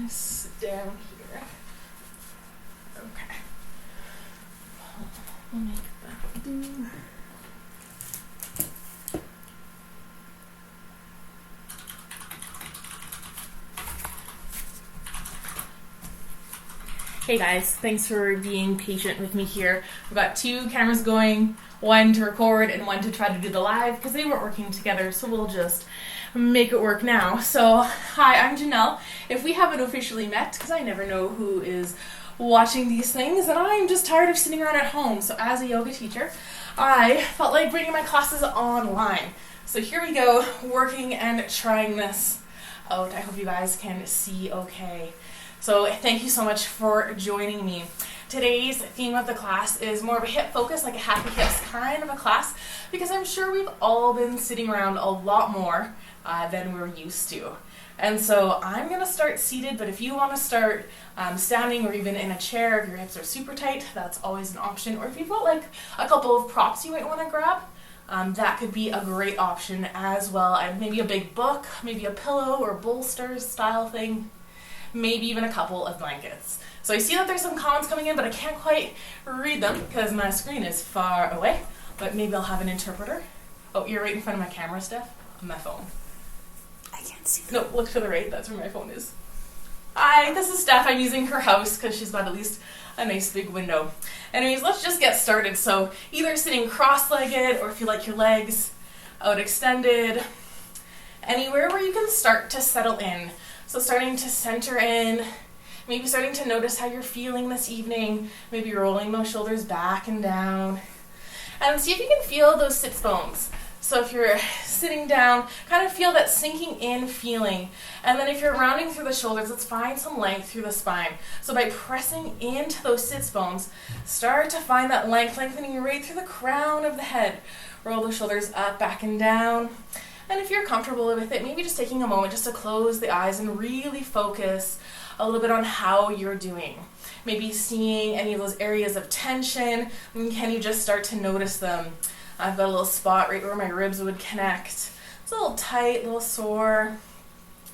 Sit down here. Okay. We'll make that do. Hey guys, thanks for being patient with me here. I've got two cameras going, one to record and one to try to do the live because they weren't working together, so we'll just make it work now. So, hi, I'm Janelle. If we haven't officially met, because I never know who is watching these things, and I'm just tired of sitting around at home. So as a yoga teacher, I felt like bringing my classes online. So here we go, working and trying this out. I hope you guys can see okay. So thank you so much for joining me. Today's theme of the class is more of a hip focus, like a happy hips kind of a class, because I'm sure we've all been sitting around a lot more than we're used to. And so I'm going to start seated, but if you want to start standing or even in a chair, if your hips are super tight, that's always an option. Or if you've got like a couple of props you might want to grab, that could be a great option as well. Maybe a big book, maybe a pillow or bolsters style thing. Maybe even a couple of blankets. So I see that there's some comments coming in, but I can't quite read them because my screen is far away, but maybe I'll have an interpreter. Oh, you're right in front of my camera, Steph? On my phone. I can't see them. No, look to the right, that's where my phone is. Hi, this is Steph. I'm using her house because she's got at least a nice big window. Anyways, let's just get started. So either sitting cross-legged or if you like your legs out extended, anywhere where you can start to settle in. So starting to center in, maybe starting to notice how you're feeling this evening, maybe rolling those shoulders back and down. And see if you can feel those sits bones. So if you're sitting down, kind of feel that sinking in feeling. And then if you're rounding through the shoulders, let's find some length through the spine. So by pressing into those sits bones, start to find that length, lengthening right through the crown of the head. Roll the shoulders up, back and down. And if you're comfortable with it, maybe just taking a moment just to close the eyes and really focus a little bit on how you're doing. Maybe seeing any of those areas of tension, and can you just start to notice them? I've got a little spot right where my ribs would connect. It's a little tight, a little sore.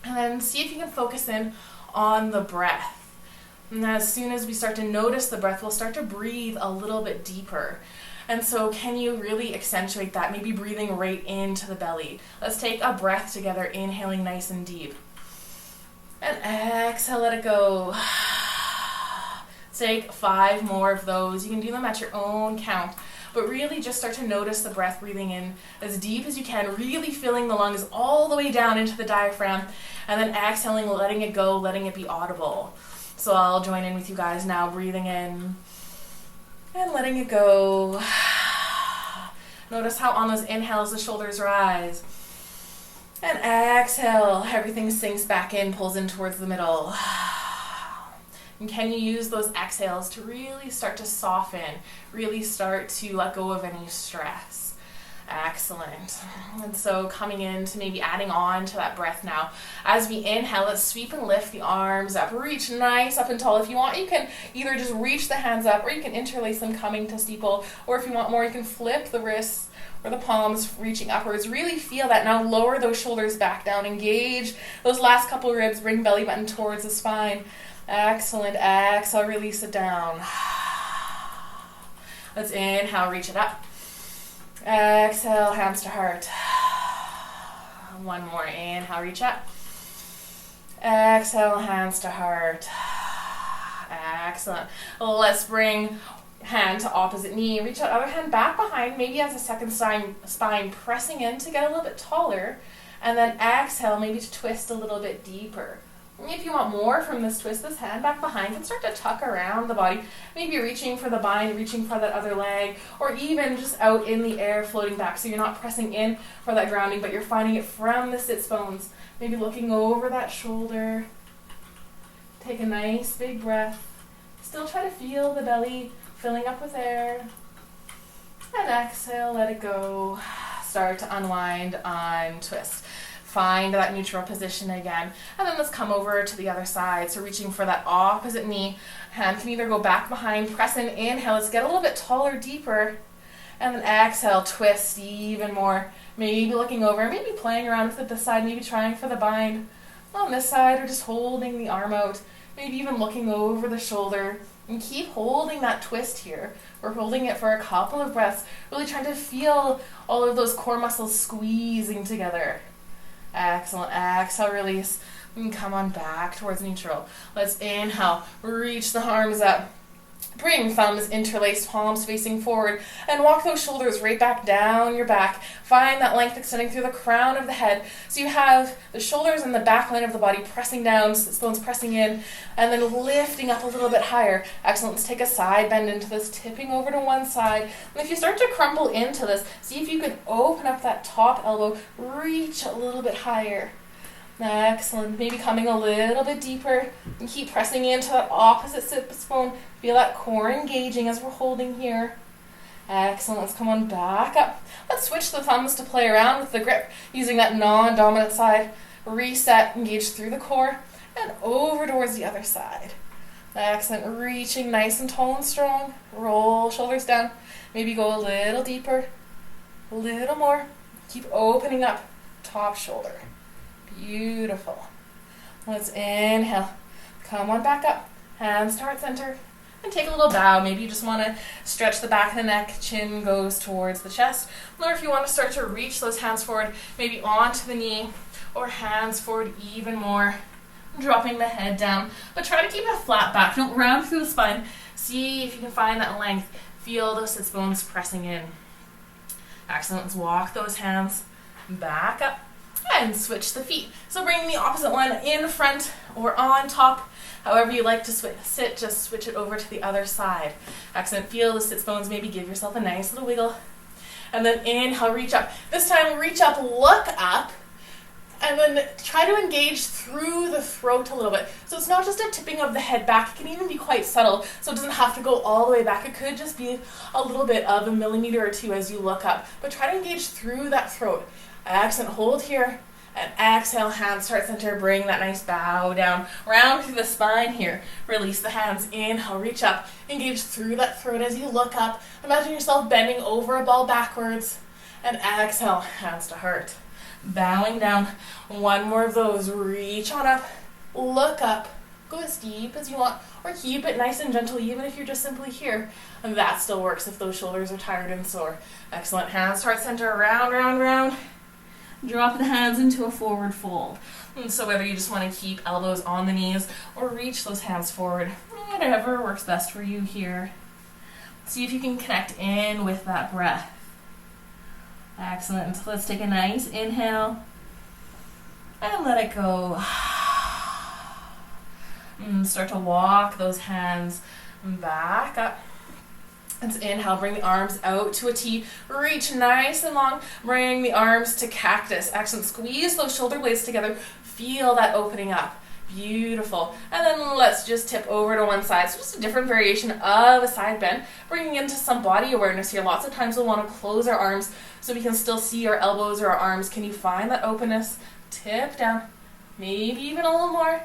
And then see if you can focus in on the breath. And as soon as we start to notice the breath, we'll start to breathe a little bit deeper. And so can you really accentuate that, maybe breathing right into the belly. Let's take a breath together, inhaling nice and deep. And exhale, let it go. Take 5 more of those. You can do them at your own count, but really just start to notice the breath, breathing in as deep as you can, really filling the lungs all the way down into the diaphragm, and then exhaling, letting it go, letting it be audible. So I'll join in with you guys now, breathing in and letting it go. Notice how on those inhales the shoulders rise. And exhale, everything sinks back in, pulls in towards the middle. And can you use those exhales to really start to soften, really start to let go of any stress? Excellent. And so coming in to maybe adding on to that breath now. As we inhale, let's sweep and lift the arms up. Reach nice up and tall. If you want, you can either just reach the hands up or you can interlace them coming to steeple. Or if you want more, you can flip the wrists or the palms reaching upwards. Really feel that. Now lower those shoulders back down. Engage those last couple ribs. Bring belly button towards the spine. Excellent. Exhale, release it down. Let's inhale, reach it up. Exhale, hands to heart. One more. Inhale, reach up. Exhale, hands to heart. Excellent. Let's bring hand to opposite knee. Reach that other hand back behind, maybe as a second spine, pressing in to get a little bit taller. And then exhale, maybe to twist a little bit deeper. If you want more from this twist, this hand back behind can start to tuck around the body. Maybe reaching for the bind, reaching for that other leg, or even just out in the air, floating back. So you're not pressing in for that grounding, but you're finding it from the sits bones. Maybe looking over that shoulder. Take a nice big breath. Still try to feel the belly filling up with air. And exhale, let it go. Start to unwind, untwist. Find that neutral position again. And then let's come over to the other side. So reaching for that opposite knee. Hand can either go back behind, press in, inhale. Let's get a little bit taller, deeper. And then exhale, twist even more. Maybe looking over, maybe playing around with it this side, maybe trying for the bind. on this side, or just holding the arm out, maybe even looking over the shoulder, and keep holding that twist here. We're holding it for a couple of breaths, really trying to feel all of those core muscles squeezing together. Excellent. Exhale, release, and come on back towards neutral. Let's inhale, reach the arms up. Bring thumbs interlaced, palms facing forward, and walk those shoulders right back down your back. Find that length extending through the crown of the head. So you have the shoulders and the back line of the body pressing down, sits bones pressing in, and then lifting up a little bit higher. Excellent. Let's take a side bend into this, tipping over to one side. And if you start to crumple into this, see if you can open up that top elbow, reach a little bit higher. Excellent. Maybe coming a little bit deeper and keep pressing into that opposite sits bone. Feel that core engaging as we're holding here. Excellent. Let's come on back up. Let's switch the thumbs to play around with the grip using that non-dominant side. Reset, engage through the core, and over towards the other side. Excellent. Reaching nice and tall and strong. Roll shoulders down. Maybe go a little deeper, a little more. Keep opening up top shoulder. Beautiful. Let's inhale. Come on back up. Hands to heart center. And take a little bow. Maybe you just want to stretch the back of the neck. Chin goes towards the chest. Or if you want to start to reach those hands forward, maybe onto the knee or hands forward even more. Dropping the head down. But try to keep a flat back. Don't round through the spine. See if you can find that length. Feel those sits bones pressing in. Excellent. Let's walk those hands back up. And switch the feet. So bring the opposite one in front or on top. However you like to sit, just switch it over to the other side. Excellent. Feel the sits bones. Maybe give yourself a nice little wiggle. And then inhale, reach up. This time reach up, look up, and then try to engage through the throat a little bit. So it's not just a tipping of the head back. It can even be quite subtle, so it doesn't have to go all the way back. It could just be a little bit of a millimeter or two as you look up. But try to engage through that throat. Excellent. Hold here. And exhale, hands to heart center. Bring that nice bow down. Round through the spine here. Release the hands. Inhale, reach up. Engage through that throat as you look up. Imagine yourself bending over a ball backwards. And exhale, hands to heart. Bowing down. One more of those. Reach on up. Look up. Go as deep as you want. Or keep it nice and gentle even if you're just simply here. And that still works if those shoulders are tired and sore. Excellent. Hands to heart center. Round, round, round. Drop the hands into a forward fold. And so whether you just want to keep elbows on the knees or reach those hands forward, whatever works best for you here. See if you can connect in with that breath. Excellent. So let's take a nice inhale and let it go. And start to walk those hands back up. Let's inhale, bring the arms out to a T. Reach nice and long. Bring the arms to cactus. Excellent. Squeeze those shoulder blades together. Feel that opening up. Beautiful. And then let's just tip over to one side. So just a different variation of a side bend. Bringing into some body awareness here. Lots of times we'll want to close our arms so we can still see our elbows or our arms. Can you find that openness? Tip down. Maybe even a little more.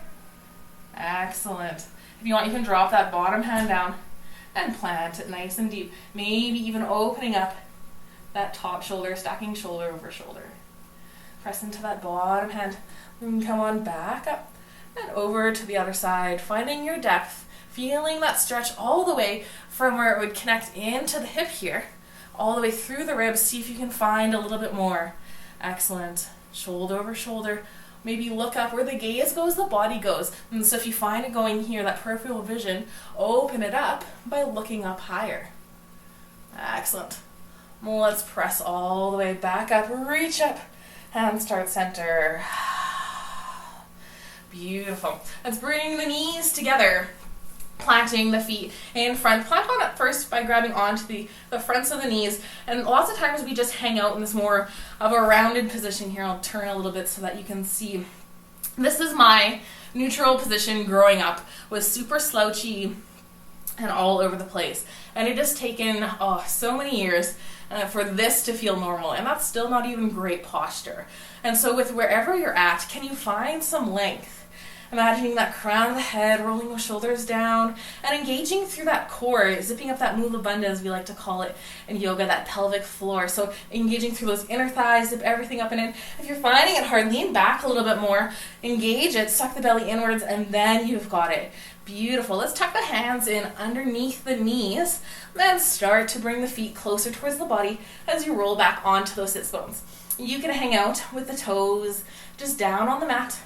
Excellent. If you want, you can drop that bottom hand down and plant it nice and deep. Maybe even opening up that top shoulder, stacking shoulder over shoulder. Press into that bottom hand. And come on back up and over to the other side. Finding your depth. Feeling that stretch all the way from where it would connect into the hip here, all the way through the ribs. See if you can find a little bit more. Excellent. Shoulder over shoulder. Maybe look up. Where the gaze goes, the body goes. And so if you find it going here, that peripheral vision, open it up by looking up higher. Excellent. Let's press all the way back up. Reach up. Hands to heart center. Beautiful. Let's bring the knees together. Planting the feet in front. Plant on it first by grabbing onto the fronts of the knees. And lots of times we just hang out in this more of a rounded position here. I'll turn a little bit so that you can see. This is my neutral position growing up. Was super slouchy and all over the place. And it has taken so many years for this to feel normal. And that's still not even great posture. And so with wherever you're at, can you find some length? Imagining that crown of the head, rolling the shoulders down, and engaging through that core, zipping up that mula bandha, as we like to call it in yoga, that pelvic floor. So engaging through those inner thighs, zip everything up and in. If you're finding it hard, lean back a little bit more, engage it, suck the belly inwards, and then you've got it. Beautiful. Let's tuck the hands in underneath the knees, then start to bring the feet closer towards the body as you roll back onto those sits bones. You can hang out with the toes just down on the mat,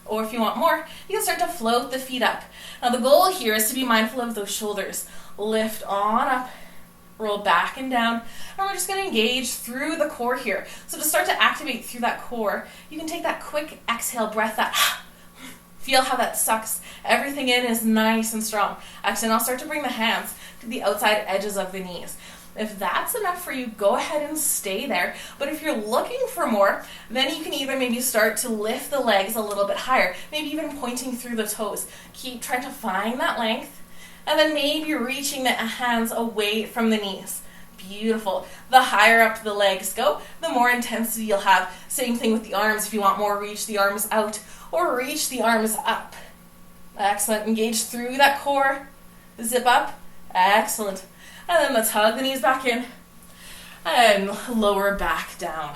or if you want more, you can start to float the feet up. Now the goal here is to be mindful of those shoulders. Lift on up, roll back and down, and we're just going to engage through the core here. So to start to activate through that core, you can take that quick exhale breath, that feel how that sucks everything in, is nice and strong. Exhale, I'll start to bring the hands to the outside edges of the knees. If that's enough for you, go ahead and stay there. But if you're looking for more, then you can either maybe start to lift the legs a little bit higher, maybe even pointing through the toes. Keep trying to find that length, and then maybe reaching the hands away from the knees. Beautiful. The higher up the legs go, the more intensity you'll have. Same thing with the arms. If you want more, reach the arms out or reach the arms up. Excellent. Engage through that core. Zip up. Excellent. And then let's hug the knees back in and lower back down.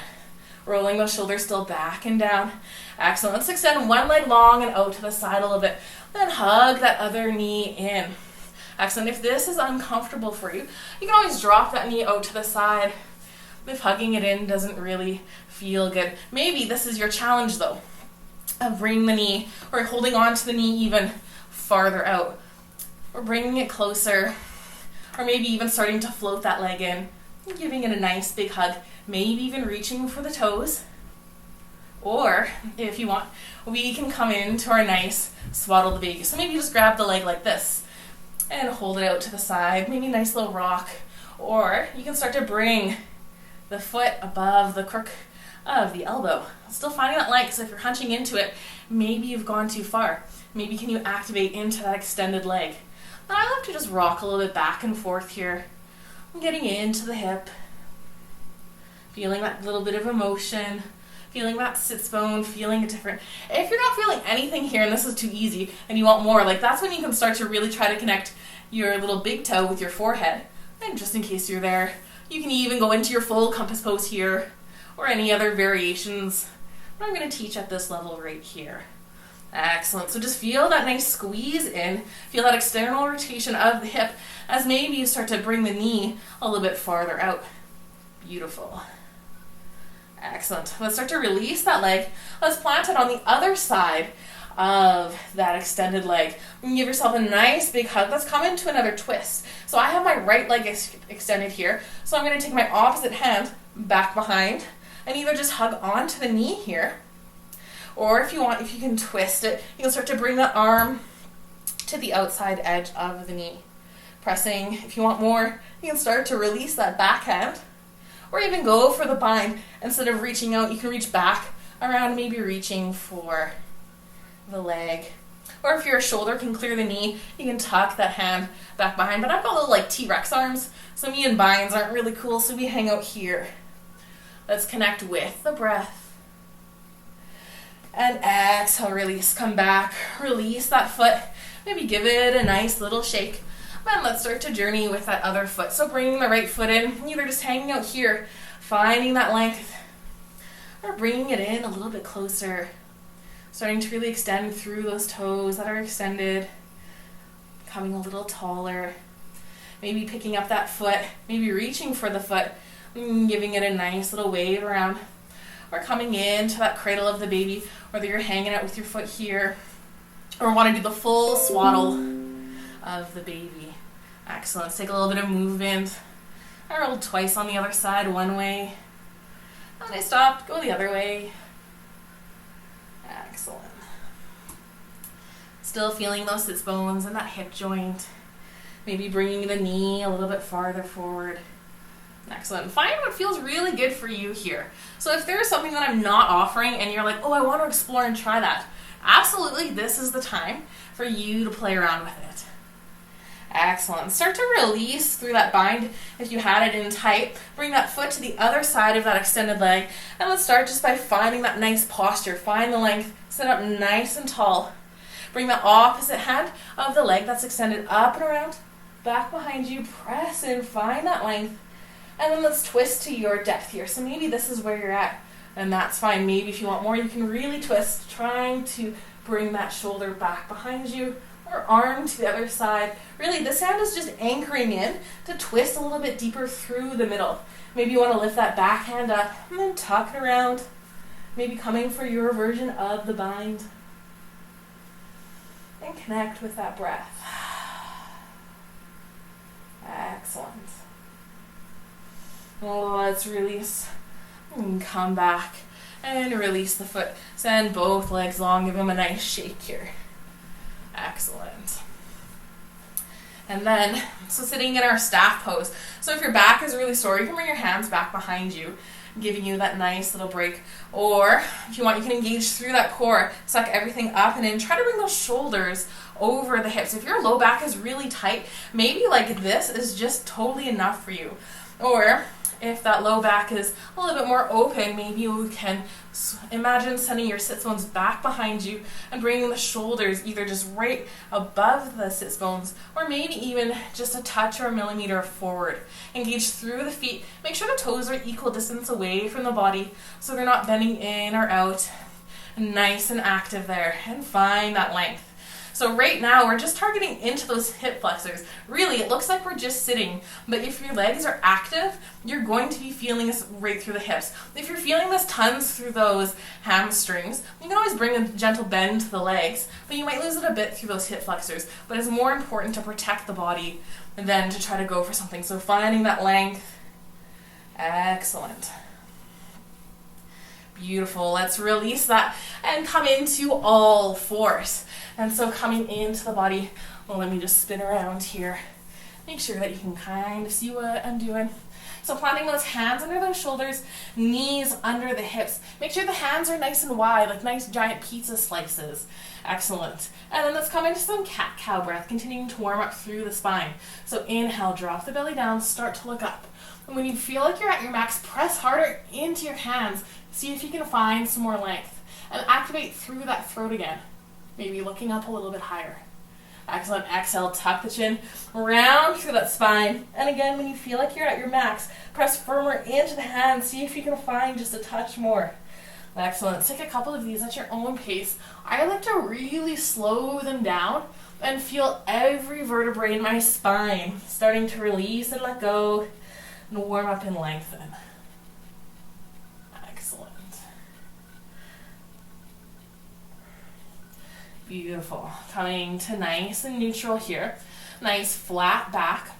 Rolling those shoulders still back and down. Excellent. Let's extend one leg long and out to the side a little bit. Then hug that other knee in. Excellent. If this is uncomfortable for you, you can always drop that knee out to the side if hugging it in doesn't really feel good. Maybe this is your challenge though, of bringing the knee or holding on to the knee even farther out, or bringing it closer, or maybe even starting to float that leg in, giving it a nice big hug, maybe even reaching for the toes. Or if you want, we can come into our nice swaddle the baby. So maybe you just grab the leg like this and hold it out to the side, maybe a nice little rock. Or you can start to bring the foot above the crook of the elbow. Still finding that length, so if you're hunching into it, maybe you've gone too far. Maybe can you activate into that extended leg. Now I like to just rock a little bit back and forth here. I'm getting into the hip, feeling that little bit of emotion, feeling that sits bone, feeling it different. If you're not feeling anything here and this is too easy and you want more, like that's when you can start to really try to connect your little big toe with your forehead. And just in case you're there, you can even go into your full compass pose here or any other variations. But I'm going to teach at this level right here. Excellent. So just feel that nice squeeze in, feel that external rotation of the hip as maybe you start to bring the knee a little bit farther out. Beautiful. Excellent. Let's start to release that leg. Let's plant it on the other side of that extended leg. And give yourself a nice big hug. Let's come into another twist. So I have my right leg extended here. So I'm going to take my opposite hand back behind and either just hug onto the knee here, or if you want, if you can twist it, you can start to bring the arm to the outside edge of the knee. Pressing, if you want more, you can start to release that back hand, or even go for the bind. Instead of reaching out, you can reach back around, maybe reaching for the leg. Or if your shoulder can clear the knee, you can tuck that hand back behind. But I've got little like T-Rex arms, so me and binds aren't really cool, so we hang out here. Let's connect with the breath. And exhale, release, come back, release that foot, maybe give it a nice little shake. Then let's start to journey with that other foot. So bringing the right foot in, either just hanging out here, finding that length, or bringing it in a little bit closer, starting to really extend through those toes that are extended, becoming a little taller, maybe picking up that foot, maybe reaching for the foot, giving it a nice little wave around, or coming into that cradle of the baby, whether you're hanging out with your foot here or want to do the full swaddle of the baby. Excellent. Let's take a little bit of movement. I rolled twice on the other side, one way, and I stopped, go the other way. Excellent. Still feeling those sits bones and that hip joint. Maybe bringing the knee a little bit farther forward. Excellent. Find what feels really good for you here. So if there's something that I'm not offering and you're like, oh, I want to explore and try that, absolutely, this is the time for you to play around with it. Excellent. Start to release through that bind if you had it in tight. Bring that foot to the other side of that extended leg. And let's start just by finding that nice posture. Find the length. Sit up nice and tall. Bring the opposite hand of the leg that's extended up and around, back behind you, press in, find that length, and then let's twist to your depth here. So maybe this is where you're at, and that's fine. Maybe if you want more, you can really twist, trying to bring that shoulder back behind you, or arm to the other side. Really, this hand is just anchoring in to twist a little bit deeper through the middle. Maybe you want to lift that back hand up and then tuck it around, maybe coming for your version of the bind. And connect with that breath. Excellent. Let's release and come back and release the foot. Send both legs long, give them a nice shake here. Excellent. And then, so sitting in our staff pose. So if your back is really sore, you can bring your hands back behind you, giving you that nice little break. Or if you want, you can engage through that core, suck everything up and in. Try to bring those shoulders over the hips. If your low back is really tight, maybe like this is just totally enough for you. Or if that low back is a little bit more open, maybe you can imagine sending your sits bones back behind you and bringing the shoulders either just right above the sits bones or maybe even just a touch or a millimeter forward. Engage through the feet. Make sure the toes are equal distance away from the body so they're not bending in or out. Nice and active there, and find that length. So right now we're just targeting into those hip flexors. Really, it looks like we're just sitting, but if your legs are active, you're going to be feeling this right through the hips. If you're feeling this tons through those hamstrings, you can always bring a gentle bend to the legs, but you might lose it a bit through those hip flexors. But it's more important to protect the body than to try to go for something. So finding that length. Excellent. Beautiful. Let's release that and come into all fours. And so coming into the body, well, let me just spin around here. Make sure that you can kind of see what I'm doing. So planting those hands under those shoulders, knees under the hips. Make sure the hands are nice and wide, like nice giant pizza slices. Excellent. And then let's come into some cat-cow breath, continuing to warm up through the spine. So inhale, drop the belly down, start to look up. And when you feel like you're at your max, press harder into your hands. See if you can find some more length. And activate through that throat again. Maybe looking up a little bit higher. Excellent. Exhale, tuck the chin, round through that spine. And again, when you feel like you're at your max, press firmer into the hands. See if you can find just a touch more. Excellent. Take a couple of these at your own pace. I like to really slow them down and feel every vertebrae in my spine starting to release and let go and warm up and lengthen. Excellent. Beautiful. Coming to nice and neutral here. Nice flat back.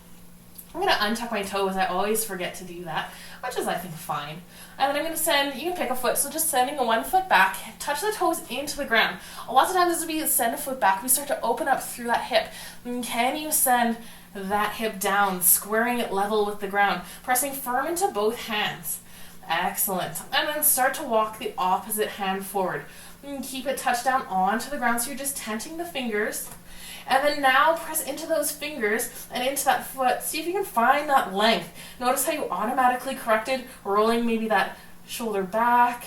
I'm going to untuck my toes. I always forget to do that, which is, I think, fine. And then I'm going to send, you can pick a foot, so just sending one foot back, touch the toes into the ground. Lots of times as we send a foot back, we start to open up through that hip. And can you send that hip down, squaring it level with the ground, pressing firm into both hands? Excellent. And then start to walk the opposite hand forward. And keep it touched down onto the ground, so you're just tenting the fingers. And then now press into those fingers and into that foot. See if you can find that length. Notice how you automatically corrected, rolling maybe that shoulder back,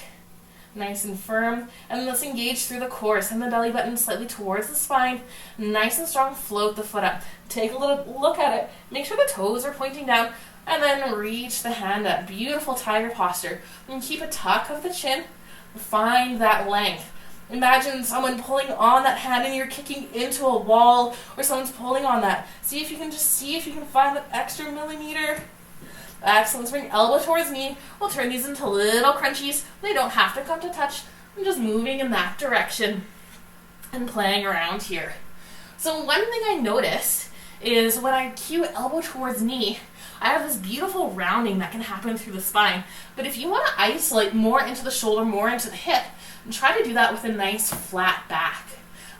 nice and firm. And then let's engage through the core. Send the belly button slightly towards the spine. Nice and strong, float the foot up. Take a little look at it. Make sure the toes are pointing down. And then reach the hand up. Beautiful tiger posture. And keep a tuck of the chin. Find that length. Imagine someone pulling on that hand and you're kicking into a wall, or someone's pulling on that. See if you can find that extra millimeter. Excellent. Let's bring elbow towards knee. We'll turn these into little crunchies. They don't have to come to touch. I'm just moving in that direction and playing around here. So one thing I noticed is when I cue elbow towards knee, I have this beautiful rounding that can happen through the spine. But if you want to isolate more into the shoulder, more into the hip, and try to do that with a nice flat back.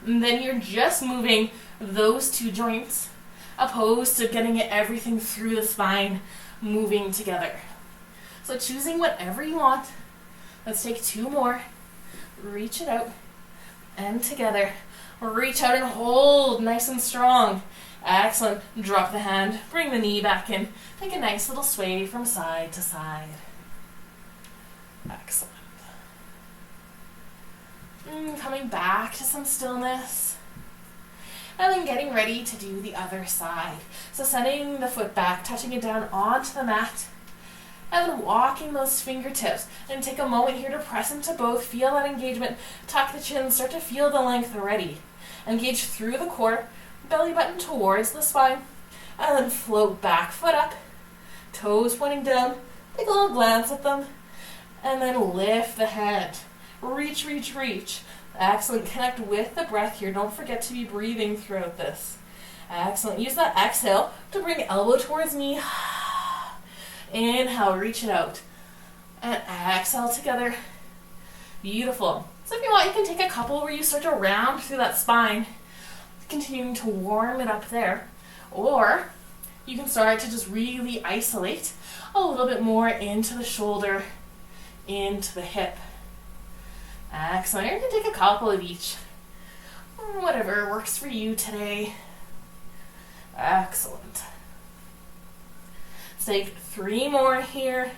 And then you're just moving those two joints, opposed to getting everything through the spine, moving together. So choosing whatever you want. Let's take two more. Reach it out and together. Reach out and hold nice and strong. Excellent. Drop the hand, bring the knee back in. Take a nice little sway from side to side. Excellent. Coming back to some stillness. And then getting ready to do the other side. So sending the foot back, touching it down onto the mat, and then walking those fingertips. And take a moment here to press into both. Feel that engagement. Tuck the chin. Start to feel the length already. Engage through the core. Belly button towards the spine. And then float back foot up. Toes pointing down. Take a little glance at them. And then lift the hand. Reach, reach, reach. Excellent. Connect with the breath here. Don't forget to be breathing throughout this. Excellent. Use that exhale to bring elbow towards knee. Inhale, reach it out. And exhale together. Beautiful. So if you want, you can take a couple where you start to round through that spine, continuing to warm it up there. Or you can start to just really isolate a little bit more into the shoulder, into the hip. Excellent. You can take a couple of each. Whatever works for you today. Excellent. Let's take 3 more here.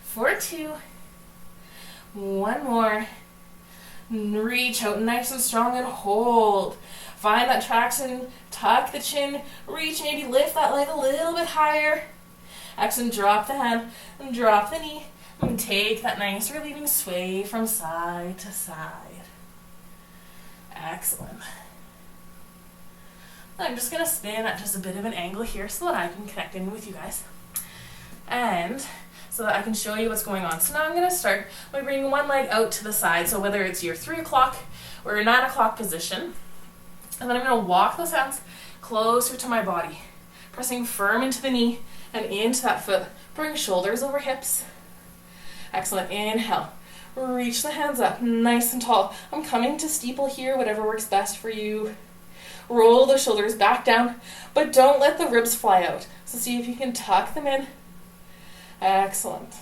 For 2. 1 more. Reach out nice and strong and hold. Find that traction. Tuck the chin. Reach. Maybe lift that leg a little bit higher. Excellent. Drop the hand and drop the knee. And take that nice relieving sway from side to side. Excellent. I'm just going to spin at just a bit of an angle here so that I can connect in with you guys. And so that I can show you what's going on. So now I'm going to start by bringing one leg out to the side. So whether it's your 3 o'clock or your 9 o'clock position. And then I'm going to walk those hands closer to my body. Pressing firm into the knee and into that foot. Bring shoulders over hips. Excellent. Inhale. Reach the hands up nice and tall. I'm coming to steeple here, whatever works best for you. Roll the shoulders back down, but don't let the ribs fly out. So see if you can tuck them in. Excellent.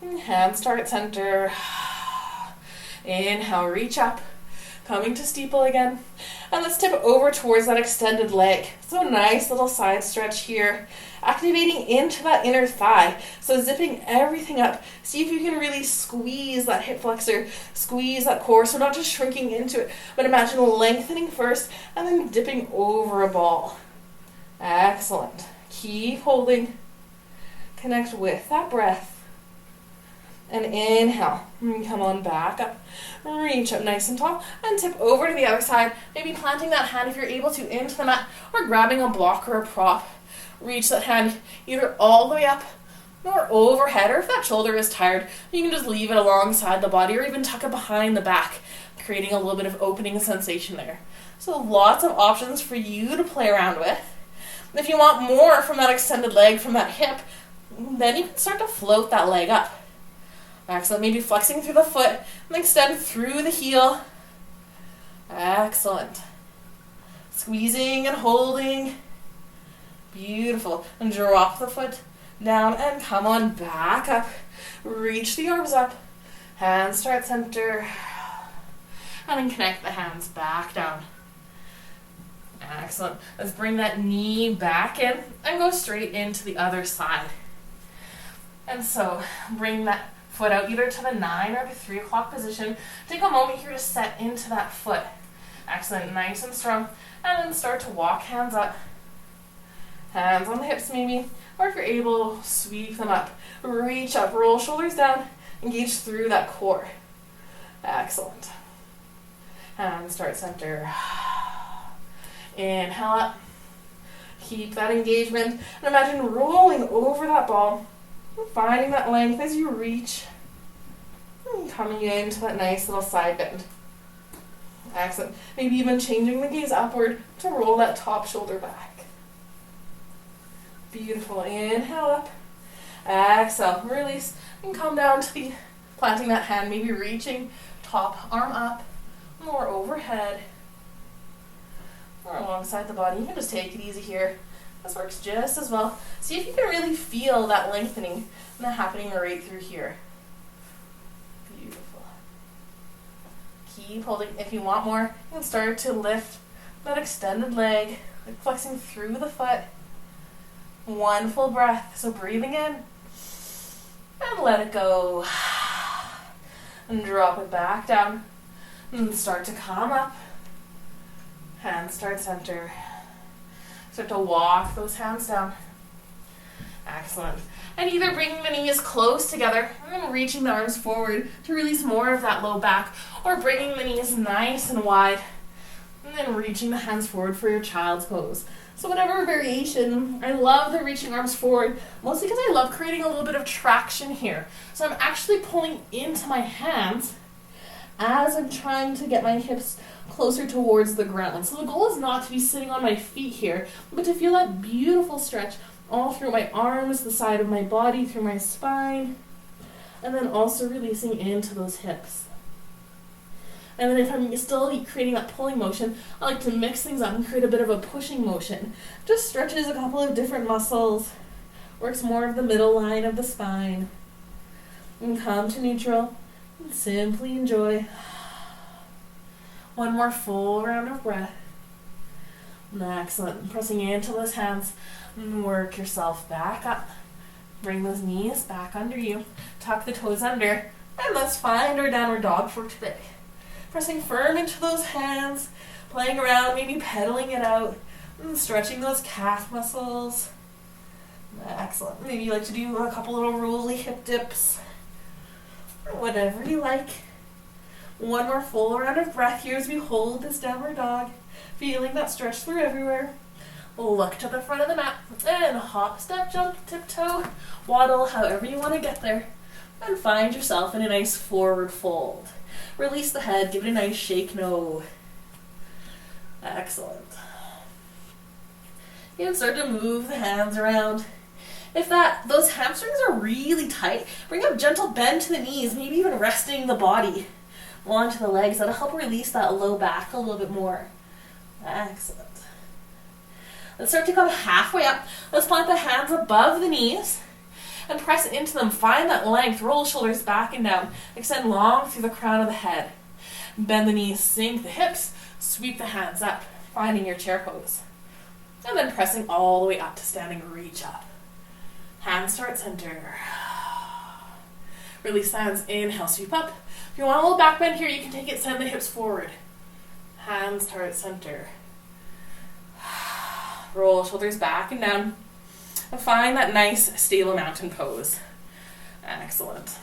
Hands start center. Inhale, reach up. Coming to steeple again. And let's tip over towards that extended leg. So nice little side stretch here. Activating into that inner thigh. So zipping everything up. See if you can really squeeze that hip flexor. Squeeze that core. So not just shrinking into it, but imagine lengthening first and then dipping over a ball. Excellent. Keep holding. Connect with that breath. And inhale. Come on back up. Reach up nice and tall. And tip over to the other side. Maybe planting that hand if you're able to into the mat. Or grabbing a block or a prop. Reach that hand either all the way up or overhead. Or if that shoulder is tired, you can just leave it alongside the body. Or even tuck it behind the back. Creating a little bit of opening sensation there. So lots of options for you to play around with. If you want more from that extended leg, from that hip, then you can start to float that leg up. Excellent. Maybe flexing through the foot and extend through the heel. Excellent. Squeezing and holding. Beautiful. And drop the foot down and come on back up. Reach the arms up. Hands start center. And then connect the hands back down. Excellent. Let's bring that knee back in and go straight into the other side. And so bring that foot out either to the 9 or the 3 o'clock position. Take a moment here to set into that foot. Excellent. Nice and strong. And then start to walk hands up. Hands on the hips maybe. Or if you're able, sweep them up. Reach up. Roll shoulders down. Engage through that core. Excellent. Hands start center. Inhale up. Keep that engagement. And imagine rolling over that ball. Finding that length as you reach. And coming into that nice little side bend. Excellent. Maybe even changing the gaze upward to roll that top shoulder back. Beautiful. Inhale up. Exhale. Release. And come down to the planting that hand. Maybe reaching top arm up. More overhead. Or alongside the body. You can just take it easy here. This works just as well. See if you can really feel that lengthening and that happening right through here. Beautiful. Keep holding. If you want more, you can start to lift that extended leg, like flexing through the foot. One full breath. So breathing in and let it go. And drop it back down. And start to come up. Hands start center. Start to walk those hands down. Excellent. And either bringing the knees close together and then reaching the arms forward to release more of that low back, or bringing the knees nice and wide and then reaching the hands forward for your child's pose. So whatever variation, I love the reaching arms forward, mostly because I love creating a little bit of traction here. So I'm actually pulling into my hands as I'm trying to get my hips closer towards the ground. So the goal is not to be sitting on my feet here, but to feel that beautiful stretch all through my arms, the side of my body, through my spine, and then also releasing into those hips. And then if I'm still creating that pulling motion, I like to mix things up and create a bit of a pushing motion. Just stretches a couple of different muscles, works more of the middle line of the spine. And come to neutral and simply enjoy. One more full round of breath. Excellent. Pressing into those hands. Work yourself back up. Bring those knees back under you. Tuck the toes under. And let's find our downward dog for today. Pressing firm into those hands. Playing around, maybe pedaling it out. And stretching those calf muscles. Excellent. Maybe you like to do a couple little rolly hip dips. Or whatever you like. One more full round of breath here as we hold this downward dog. Feeling that stretch through everywhere. Look to the front of the mat and hop, step, jump, tiptoe, waddle, however you want to get there. And find yourself in a nice forward fold. Release the head, give it a nice shake no. Excellent. You can start to move the hands around. If those hamstrings are really tight, bring a gentle bend to the knees, maybe even resting the body onto the legs. That'll help release that low back a little bit more. Excellent. Let's start to come halfway up. Let's plant the hands above the knees and press into them. Find that length. Roll shoulders back and down. Extend long through the crown of the head. Bend the knees, sink the hips, sweep the hands up, finding your chair pose. And then pressing all the way up to standing reach up. Hands start center. Release the hands, inhale, sweep up. If you want a little back bend here, you can take it, send the hips forward. Hands start center. Roll shoulders back and down. And find that nice stable mountain pose. Excellent.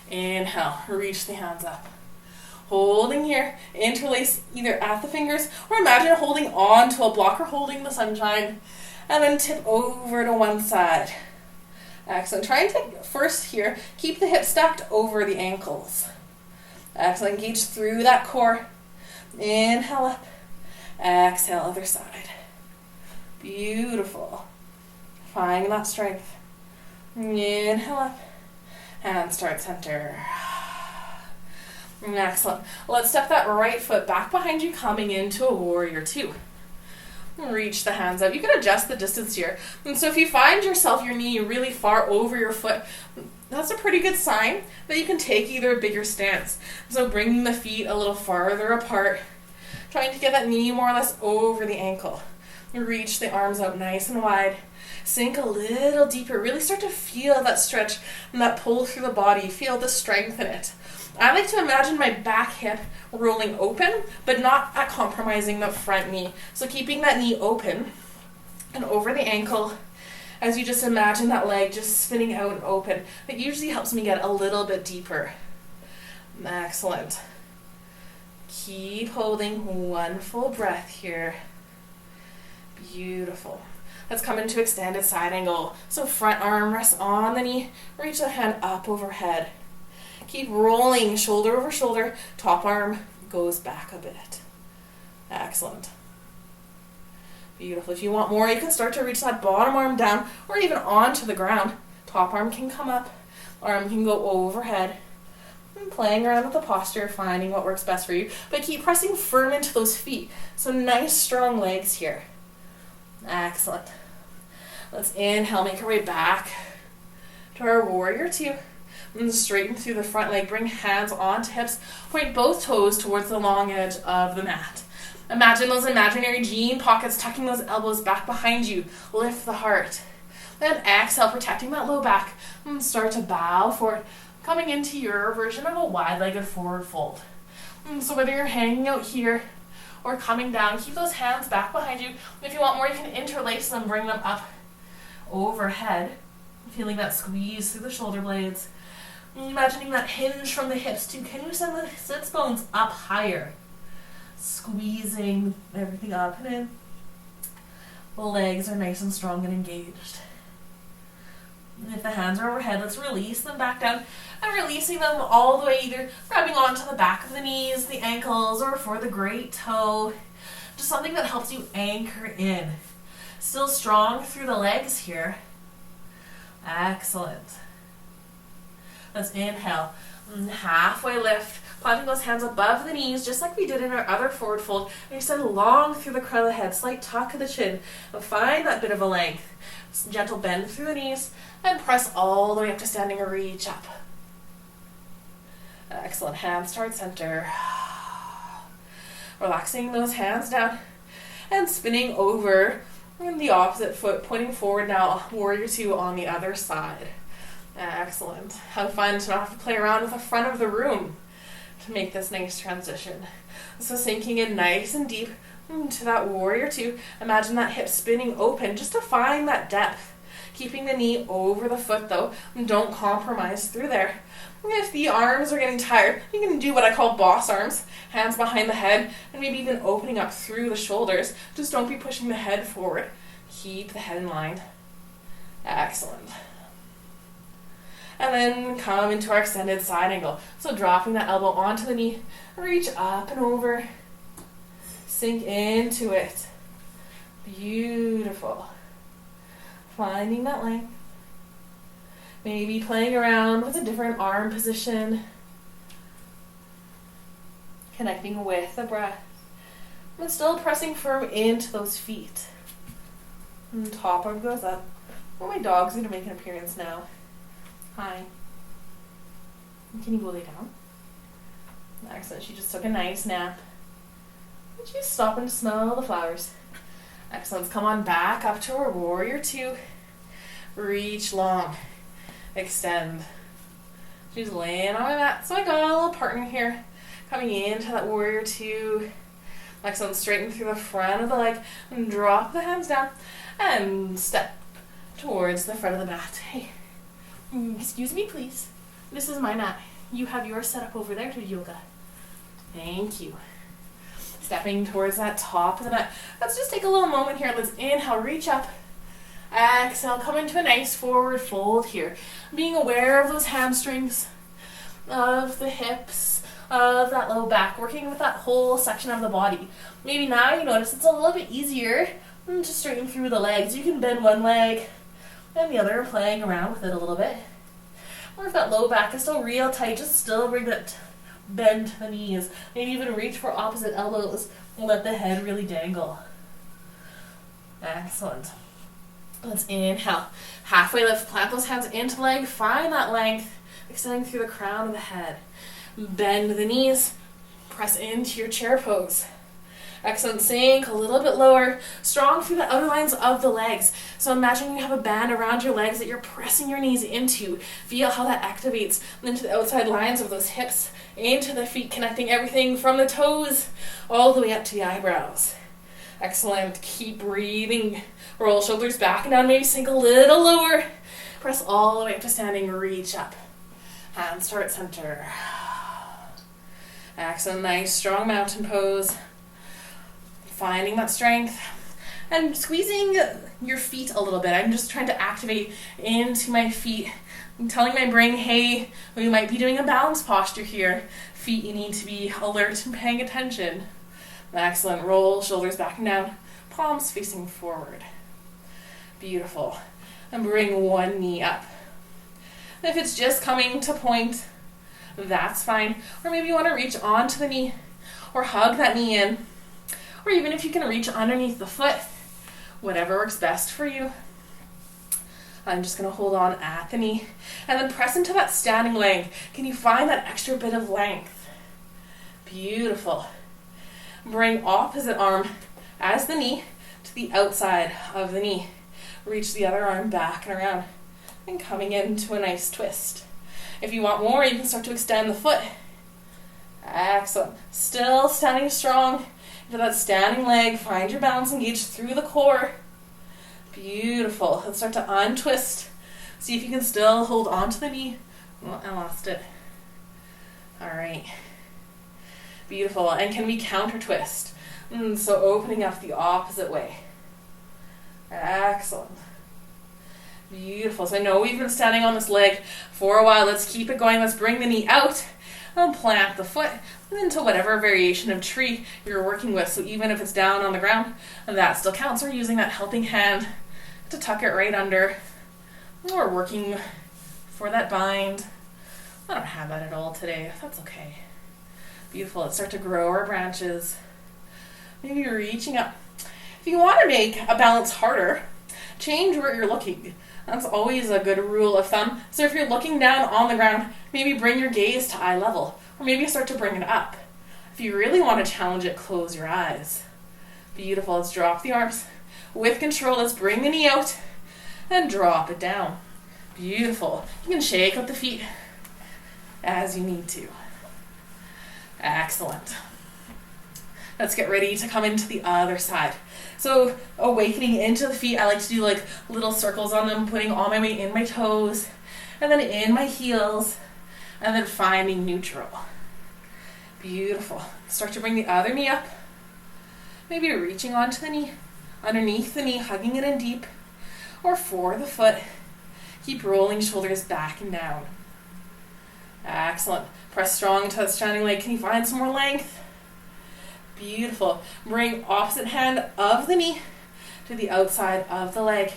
Inhale, reach the hands up. Holding here, interlace either at the fingers or imagine holding on to a block or holding the sunshine. And then tip over to one side. Excellent. Try and take first here, keep the hips stacked over the ankles. Excellent. Engage through that core. Inhale up. Exhale, other side. Beautiful. Find that strength. Inhale up. And start center. Excellent. Let's step that right foot back behind you, coming into a warrior two. Reach the hands up. You can adjust the distance here. And so if you find yourself your knee really far over your foot, that's a pretty good sign that you can take either a bigger stance. So bringing the feet a little farther apart, trying to get that knee more or less over the ankle. Reach the arms out nice and wide. Sink a little deeper. Really start to feel that stretch and that pull through the body. Feel the strength in it. I like to imagine my back hip rolling open, but not compromising the front knee. So keeping that knee open and over the ankle as you just imagine that leg just spinning out and open. It usually helps me get a little bit deeper. Excellent. Keep holding one full breath here. Beautiful. Let's come into extended side angle. So front arm rests on the knee. Reach the hand up overhead. Keep rolling shoulder over shoulder. Top arm goes back a bit. Excellent. Beautiful. If you want more, you can start to reach that bottom arm down or even onto the ground. Top arm can come up. Arm can go overhead. And playing around with the posture, finding what works best for you. But keep pressing firm into those feet. So nice strong legs here. Excellent. Let's inhale, make our way back to our warrior two. And straighten through the front leg. Bring hands onto hips. Point both toes towards the long edge of the mat. Imagine those imaginary jean pockets, tucking those elbows back behind you. Lift the heart. Then exhale, protecting that low back. And start to bow forward, coming into your version of a wide-legged forward fold. So whether you're hanging out here or coming down, keep those hands back behind you. If you want more, you can interlace them, bring them up overhead, feeling that squeeze through the shoulder blades. Imagining that hinge from the hips too. Can you send the sits bones up higher? Squeezing everything up and in. The legs are nice and strong and engaged. And if the hands are overhead, let's release them back down and releasing them all the way, either grabbing onto the back of the knees, the ankles, or for the great toe. Just something that helps you anchor in. Still strong through the legs here. Excellent. Let's inhale. Halfway lift. Planting those hands above the knees, just like we did in our other forward fold. And extend long through the crown of the head. Slight tuck of the chin. But find that bit of a length. Gentle bend through the knees. And press all the way up to standing or reach up. Excellent. Hands toward center. Relaxing those hands down. And spinning over in the opposite foot. Pointing forward now. Warrior two on the other side. Excellent. Have fun to not have to play around with the front of the room to make this nice transition. So sinking in nice and deep to that warrior two. Imagine that hip spinning open just to find that depth. Keeping the knee over the foot though. And don't compromise through there. If the arms are getting tired, you can do what I call boss arms. Hands behind the head and maybe even opening up through the shoulders. Just don't be pushing the head forward. Keep the head in line. Excellent. And then come into our extended side angle. So dropping that elbow onto the knee, reach up and over, sink into it. Beautiful. Finding that length. Maybe playing around with a different arm position. Connecting with the breath. But still pressing firm into those feet. And top arm goes up. Oh, my dog's going to make an appearance now. Hi. Can you go lay down? Excellent. She just took a nice nap. And she's stopping to smell the flowers. Excellent. Come on back up to our warrior two. Reach long. Extend. She's laying on my mat. So I got a little partner here. Coming into that warrior two. Excellent. Straighten through the front of the leg. And drop the hands down. And step towards the front of the mat. Hey. Excuse me, please. This is my mat. You have yours set up over there to yoga. Thank you. Stepping towards that top of the mat. Let's just take a little moment here. Let's inhale, reach up. Exhale, come into a nice forward fold here. Being aware of those hamstrings, of the hips, of that low back. Working with that whole section of the body. Maybe now you notice it's a little bit easier to straighten through the legs. You can bend one leg and the other, playing around with it a little bit. Or if that low back is still real tight, just still bring that bend to the knees. Maybe even reach for opposite elbows and let the head really dangle. Excellent. Let's inhale. Halfway lift, plant those hands into the leg, find that length, extending through the crown of the head. Bend the knees, press into your chair pose. Excellent. Sink a little bit lower. Strong through the outer lines of the legs. So imagine you have a band around your legs that you're pressing your knees into. Feel how that activates into the outside lines of those hips, into the feet, connecting everything from the toes all the way up to the eyebrows. Excellent. Keep breathing. Roll shoulders back and down. Maybe sink a little lower. Press all the way up to standing. Reach up. Hands toward center. Excellent. Nice strong mountain pose. Finding that strength and squeezing your feet a little bit. I'm just trying to activate into my feet. I'm telling my brain, hey, we might be doing a balance posture here. Feet, you need to be alert and paying attention. Excellent. Roll shoulders back and down. Palms facing forward. Beautiful. And bring one knee up. If it's just coming to point, that's fine. Or maybe you want to reach onto the knee or hug that knee in. Or even if you can reach underneath the foot, whatever works best for you. I'm just going to hold on at the knee and then press into that standing leg. Can you find that extra bit of length? Beautiful. Bring opposite arm as the knee to the outside of the knee. Reach the other arm back and around and coming into a nice twist. If you want more, you can start to extend the foot. Excellent. Still standing strong into that standing leg. Find your balance, engage through the core. Beautiful. Let's start to untwist. See if you can still hold on to the knee. Oh, I lost it. All right. Beautiful. And can we counter twist? So opening up the opposite way. Excellent. Beautiful. So I know we've been standing on this leg for a while. Let's keep it going. Let's bring the knee out and plant the foot into whatever variation of tree you're working with. So even if it's down on the ground, that still counts. We're using that helping hand to tuck it right under. We're working for that bind. I don't have that at all today. That's okay. Beautiful. Let's start to grow our branches. Maybe you're reaching up. If you want to make a balance harder, change where you're looking. That's always a good rule of thumb. So if you're looking down on the ground, maybe bring your gaze to eye level, or maybe start to bring it up. If you really want to challenge it, close your eyes. Beautiful. Let's drop the arms. With control, let's bring the knee out and drop it down. Beautiful. You can shake up the feet as you need to. Excellent. Let's get ready to come into the other side. So awakening into the feet, I like to do like little circles on them, putting all my weight in my toes and then in my heels and then finding neutral. Beautiful. Start to bring the other knee up. Maybe you're reaching onto the knee, underneath the knee, hugging it in deep, or for the foot. Keep rolling shoulders back and down. Excellent. Press strong into that standing leg. Can you find some more length? Beautiful. Bring opposite hand of the knee to the outside of the leg.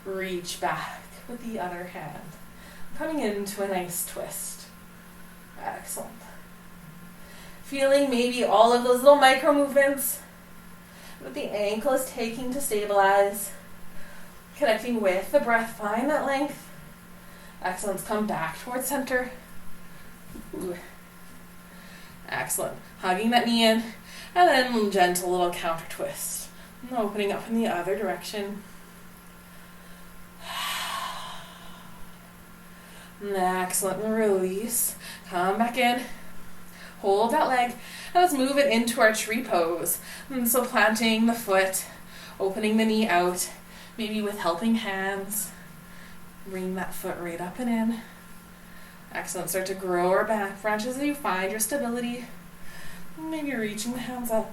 Reach back with the other hand. Coming into a nice twist. Excellent. Feeling maybe all of those little micro movements that the ankle is taking to stabilize. Connecting with the breath. Find that length. Excellent. Come back towards center. Ooh. Excellent. Hugging that knee in. And then gentle little counter twist. And opening up in the other direction. Excellent. Release. Come back in. Hold that leg. And let's move it into our tree pose. And so planting the foot. Opening the knee out. Maybe with helping hands. Bring that foot right up and in. Excellent. Start to grow our back branches as you find your stability. Maybe reaching the hands up.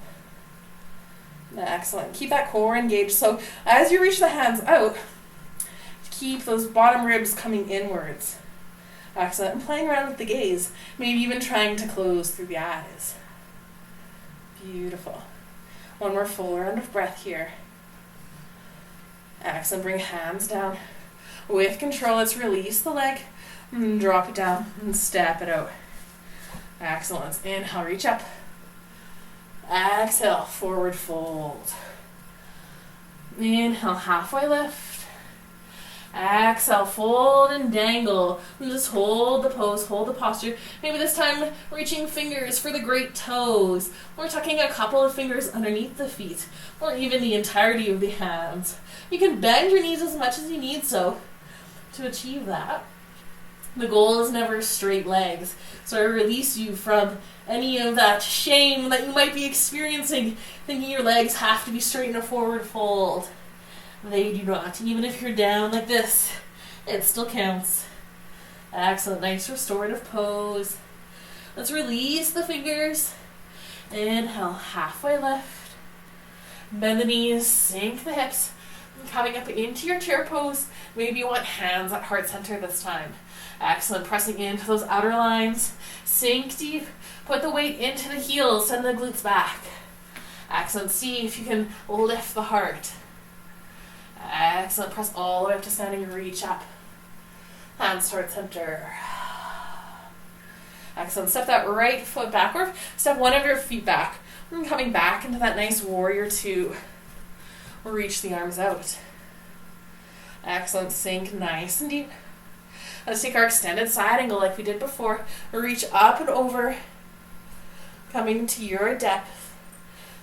Excellent. Keep that core engaged. So as you reach the hands out, keep those bottom ribs coming inwards. Excellent. And playing around with the gaze. Maybe even trying to close through the eyes. Beautiful. One more full round of breath here. Excellent. Bring hands down. With control, let's release the leg. And drop it down and step it out. Excellent. Let's inhale, reach up. Exhale, forward fold. Inhale, halfway lift. Exhale, fold and dangle. And just hold the pose, hold the posture. Maybe this time reaching fingers for the great toes. Or tucking a couple of fingers underneath the feet. Or even the entirety of the hands. You can bend your knees as much as you need so to achieve that. The goal is never straight legs. So I release you from any of that shame that you might be experiencing, thinking your legs have to be straight in a forward fold. They do not. Even if you're down like this, it still counts. Excellent. Nice restorative pose. Let's release the fingers. Inhale, halfway lift. Bend the knees, sink the hips. Coming up into your chair pose. Maybe you want hands at heart center this time. Excellent. Pressing into those outer lines. Sink deep. Put the weight into the heels. Send the glutes back. Excellent. See if you can lift the heart. Excellent. Press all the way up to standing. Reach up. Hands toward center. Excellent. Step that right foot backward. Step one of your feet back. And coming back into that nice warrior two. Reach the arms out. Excellent. Sink nice and deep. Let's take our extended side angle like we did before. Reach up and over. Coming to your depth.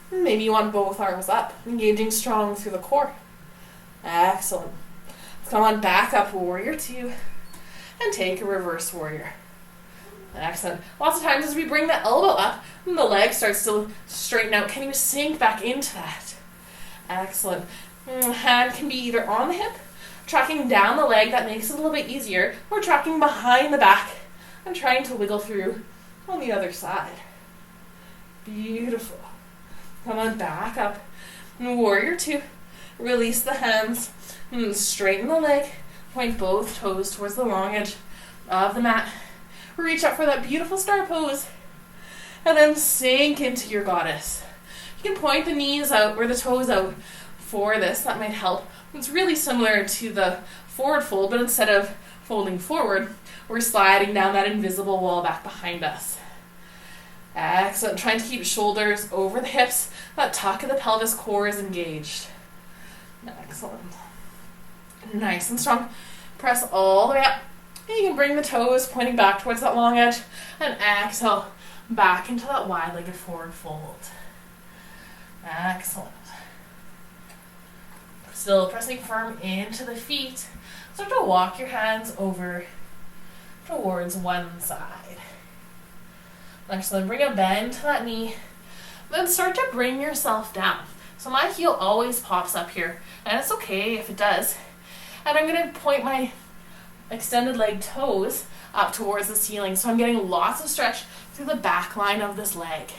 Maybe you want both arms up. Engaging strong through the core. Excellent. Let's come on back up, warrior two. And take a reverse warrior. Excellent. Lots of times as we bring the elbow up, and the leg starts to straighten out, can you sink back into that? Excellent. Hand can be either on the hip, tracking down the leg, that makes it a little bit easier, or tracking behind the back and trying to wiggle through on the other side. Beautiful. Come on, back up. Warrior 2. Release the hands. Straighten the leg. Point both toes towards the long edge of the mat. Reach up for that beautiful star pose. And then sink into your goddess. You can point the knees out or the toes out for this. That might help. It's really similar to the forward fold, but instead of folding forward, we're sliding down that invisible wall back behind us. Excellent. Trying to keep shoulders over the hips. That tuck of the pelvis core is engaged. Excellent. Nice and strong. Press all the way up. And you can bring the toes pointing back towards that long edge. And exhale back into that wide-legged forward fold. Excellent. Still pressing firm into the feet. Start to walk your hands over towards one side. Excellent. Bring a bend to that knee. Then start to bring yourself down. So my heel always pops up here, and it's okay if it does. And I'm going to point my extended leg toes up towards the ceiling. So I'm getting lots of stretch through the back line of this leg.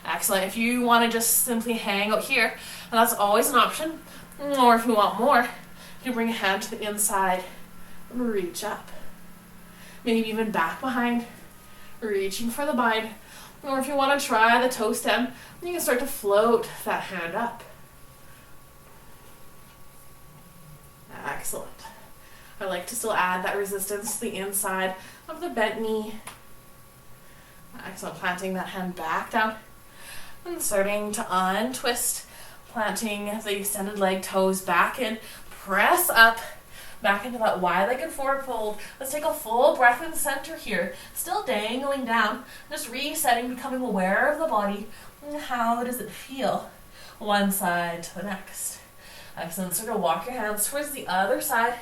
Excellent. If you want to just simply hang out here, and that's always an option, or if you want more, you can bring a hand to the inside and reach up. Maybe even back behind, reaching for the bind. Or if you want to try the toe stem, you can start to float that hand up. Excellent. I like to still add that resistance to the inside of the bent knee. Excellent. Planting that hand back down and starting to untwist, planting the extended leg toes back in. Press up back into that wide-legged forward fold. Let's take a full breath in the center here. Still dangling down. Just resetting, becoming aware of the body. How does it feel? One side to the next. Excellent. Start to walk your hands towards the other side.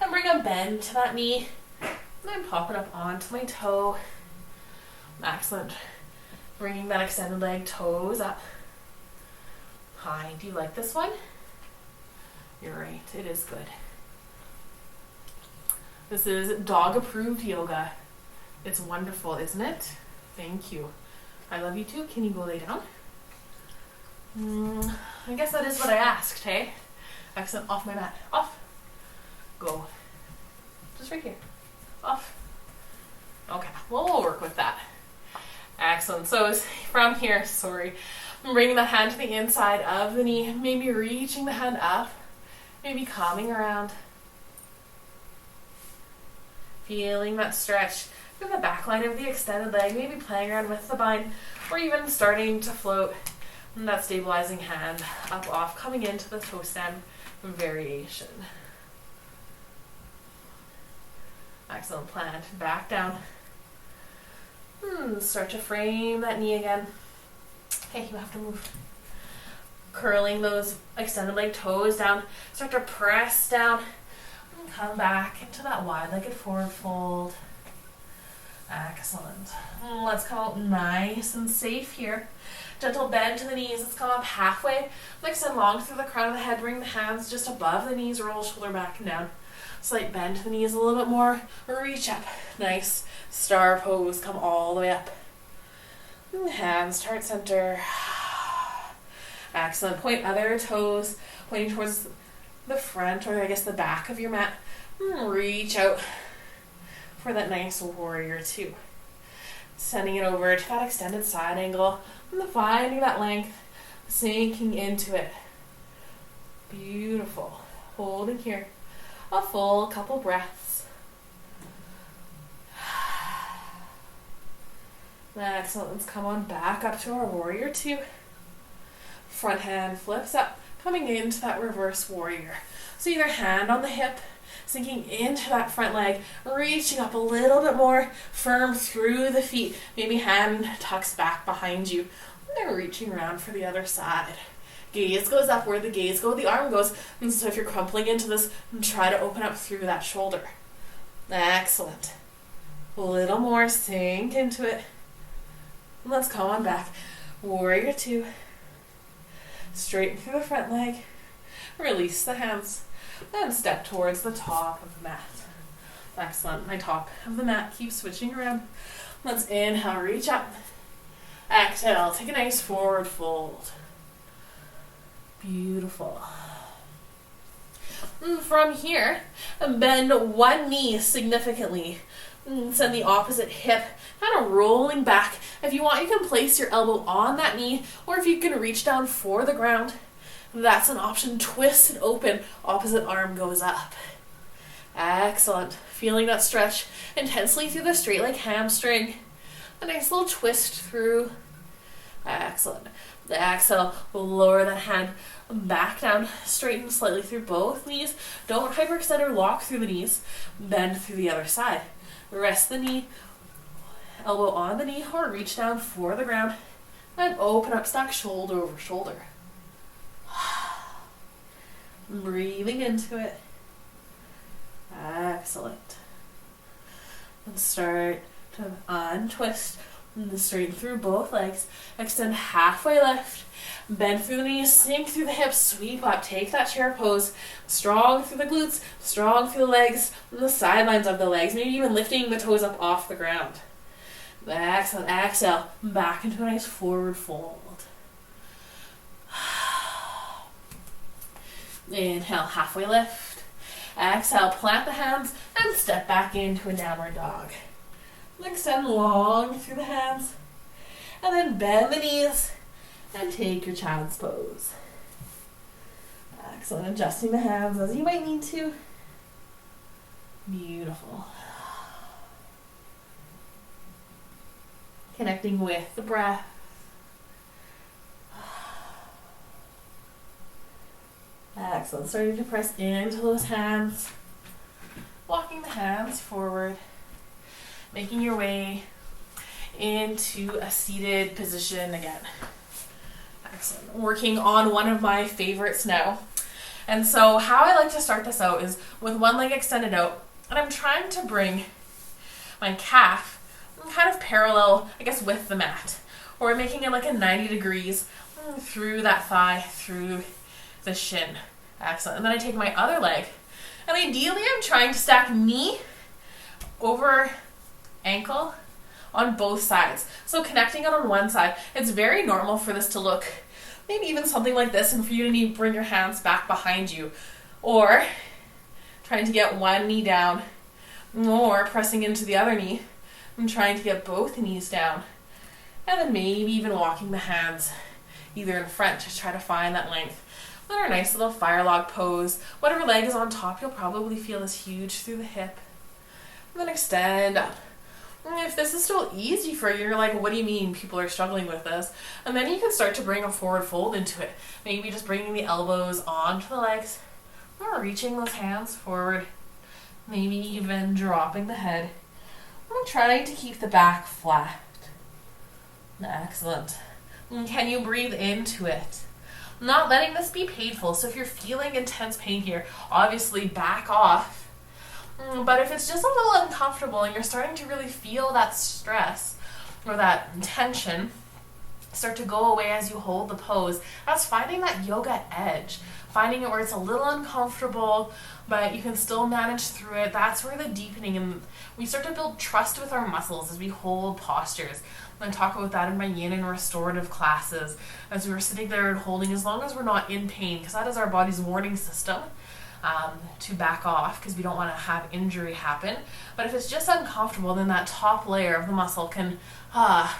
And bring a bend to that knee. And then pop it up onto my toe. Excellent. Bringing that extended leg toes up. Hi, do you like this one? You're right, it is good. This is dog-approved yoga. It's wonderful, isn't it? Thank you. I love you too. Can you go lay down? I guess that is what I asked, hey? Excellent. Off my mat. Off. Go. Just right here. Off. Okay, well, we'll work with that. Excellent. So from here, bring the hand to the inside of the knee, maybe reaching the hand up, maybe coming around. Feeling that stretch through the back line of the extended leg, maybe playing around with the bind, or even starting to float that stabilizing hand up off, coming into the toe stand variation. Excellent. Plant back down. Start to frame that knee again. Okay, you have to move. Curling those extended leg toes down. Start to press down. And come back into that wide-legged forward fold. Excellent. Let's come out nice and safe here. Gentle bend to the knees. Let's come up halfway. Extend long through the crown of the head. Bring the hands just above the knees. Roll shoulder back and down. Slight bend to the knees a little bit more. Reach up. Nice. Star pose. Come all the way up. Hands heart center. Excellent. Point other toes pointing towards the front, or I guess the back of your mat. Reach out for that nice warrior 2. Sending it over to that extended side angle. And finding that length. Sinking into it. Beautiful. Holding here. A full couple breaths. Excellent. Let's come on back up to our warrior 2. Front hand flips up, coming into that reverse warrior. So either hand on the hip, sinking into that front leg, reaching up a little bit more, firm through the feet. Maybe hand tucks back behind you. And then reaching around for the other side. Gaze goes up where the gaze goes, the arm goes. And so if you're crumpling into this, try to open up through that shoulder. Excellent. A little more, sink into it. Let's come on back. Warrior 2. Straighten through the front leg. Release the hands. Then step towards the top of the mat. Excellent. My top of the mat keeps switching around. Let's inhale, reach up. Exhale, take a nice forward fold. Beautiful. From here, bend one knee significantly. Send the opposite hip kind of rolling back. If you want, you can place your elbow on that knee, or if you can reach down for the ground, that's an option. Twist and open. Opposite arm goes up. Excellent. Feeling that stretch intensely through the straight leg hamstring. A nice little twist through. Excellent. The exhale, lower that hand back down, straighten slightly through both knees. Don't hyperextend or lock through the knees. Bend through the other side. Rest the knee, elbow on the knee, or reach down for the ground. And open up, stack shoulder over shoulder. Breathing into it. Excellent. And start to untwist. And straighten through both legs. Extend halfway lift. Bend through the knees, sink through the hips, sweep up. Take that chair pose. Strong through the glutes, strong through the legs, and the sidelines of the legs. Maybe even lifting the toes up off the ground. Excellent. Exhale. Back into a nice forward fold. Inhale, halfway lift. Exhale, plant the hands and step back into a downward dog. Extend long through the hands. And then bend the knees and take your child's pose. Excellent. Adjusting the hands as you might need to. Beautiful. Connecting with the breath. Excellent. Starting to press into those hands. Walking the hands forward. Making your way into a seated position again. Excellent. Working on one of my favorites now. And so how I like to start this out is with one leg extended out, and I'm trying to bring my calf kind of parallel, I guess, with the mat. Or making it like a 90 degrees through that thigh, through the shin. Excellent. And then I take my other leg, and ideally I'm trying to stack knee over ankle on both sides. So connecting it on one side, it's very normal for this to look maybe even something like this, and for you to need to bring your hands back behind you, or trying to get one knee down, or pressing into the other knee and trying to get both knees down, and then maybe even walking the hands either in front to try to find that length. Another nice little fire log pose. Whatever leg is on top, you'll probably feel this huge through the hip. And then extend up. If this is still easy for you, you're like, what do you mean people are struggling with this? And then you can start to bring a forward fold into it. Maybe just bringing the elbows onto the legs, or reaching those hands forward. Maybe even dropping the head. And trying to keep the back flat. Excellent. And can you breathe into it? Not letting this be painful. So if you're feeling intense pain here, obviously back off. But if it's just a little uncomfortable and you're starting to really feel that stress or that tension start to go away as you hold the pose, that's finding that yoga edge. Finding it where it's a little uncomfortable, but you can still manage through it. That's where the deepening, and we start to build trust with our muscles as we hold postures. I talk about that in my yin and restorative classes as we were sitting there and holding, as long as we're not in pain, because that is our body's warning system. To back off, because we don't want to have injury happen. But if it's just uncomfortable, then that top layer of the muscle can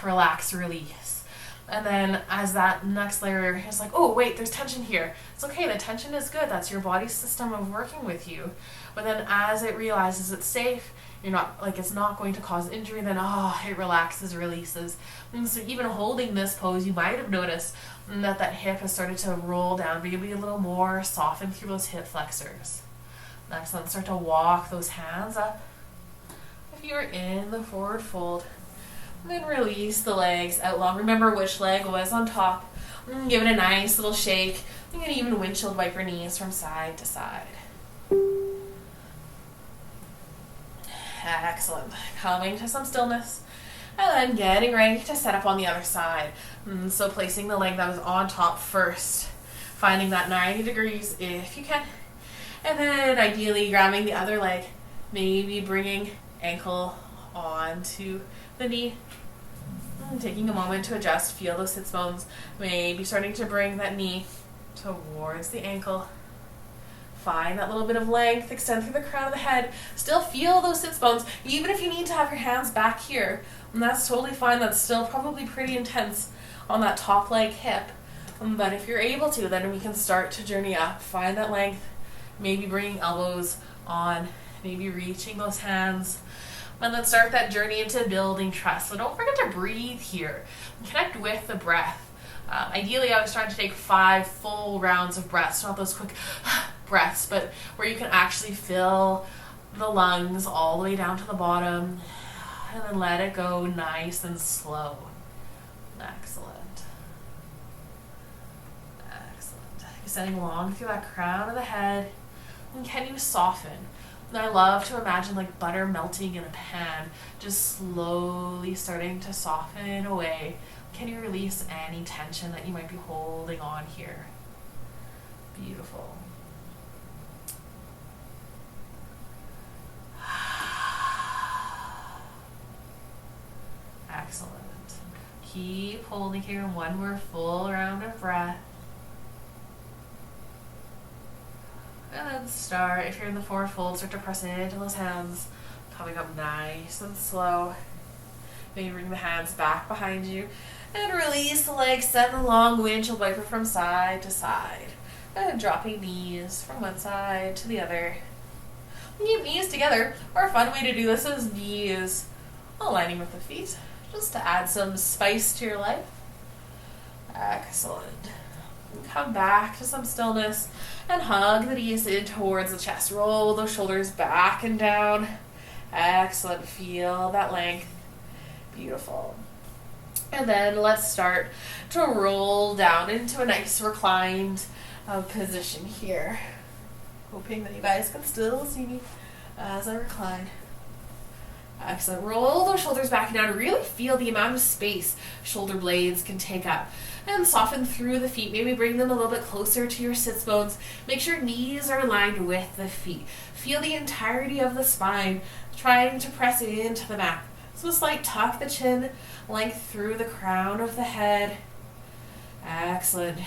relax, release. And then as that next layer is like, oh wait, there's tension here. It's okay, the tension is good. That's your body's system of working with you. But then as it realizes it's safe, you're not, like, it's not going to cause injury, then it relaxes, releases. And so even holding this pose, you might have noticed that hip has started to roll down, maybe a little more, soften through those hip flexors. Excellent. Start to walk those hands up. If you're in the forward fold, and then release the legs out long. Remember which leg was on top. Give it a nice little shake. You can even windshield wiper knees from side to side. Excellent. Coming to some stillness. And then getting ready to set up on the other side. So placing the leg that was on top first. Finding that 90 degrees if you can. And then ideally grabbing the other leg. Maybe bringing ankle onto the knee. Taking a moment to adjust. Feel those sits bones. Maybe starting to bring that knee towards the ankle. Find that little bit of length, extend through the crown of the head. Still feel those sits bones, even if you need to have your hands back here. And that's totally fine. That's still probably pretty intense on that top leg hip. But if you're able to, then we can start to journey up. Find that length, maybe bringing elbows on, maybe reaching those hands. And then start that journey into building trust. So don't forget to breathe here. Connect with the breath. Ideally, I was trying to take 5 full rounds of breaths, not those quick breaths, but where you can actually fill the lungs all the way down to the bottom and then let it go nice and slow. Excellent. Excellent. Extending long through that crown of the head. And can you soften? And I love to imagine like butter melting in a pan, just slowly starting to soften away. Can you release any tension that you might be holding on here? Beautiful. Excellent. Keep holding here one more full round of breath. And then start, if you're in the forward fold, start to press into those hands, coming up nice and slow. Maybe bring the hands back behind you and release the legs, send the long windshield wiper from side to side. And dropping knees from one side to the other. Keep knees together, or a fun way to do this is knees aligning with the feet, just to add some spice to your life. Excellent. Come back to some stillness and hug the knees in towards the chest. Roll those shoulders back and down. Excellent. Feel that length. Beautiful. And then let's start to roll down into a nice reclined position here. Hoping that you guys can still see me as I recline. Excellent. Roll those shoulders back and down. Really feel the amount of space shoulder blades can take up. And soften through the feet. Maybe bring them a little bit closer to your sits bones. Make sure knees are aligned with the feet. Feel the entirety of the spine trying to press into the mat. So a slight tuck the chin, length through the crown of the head. Excellent.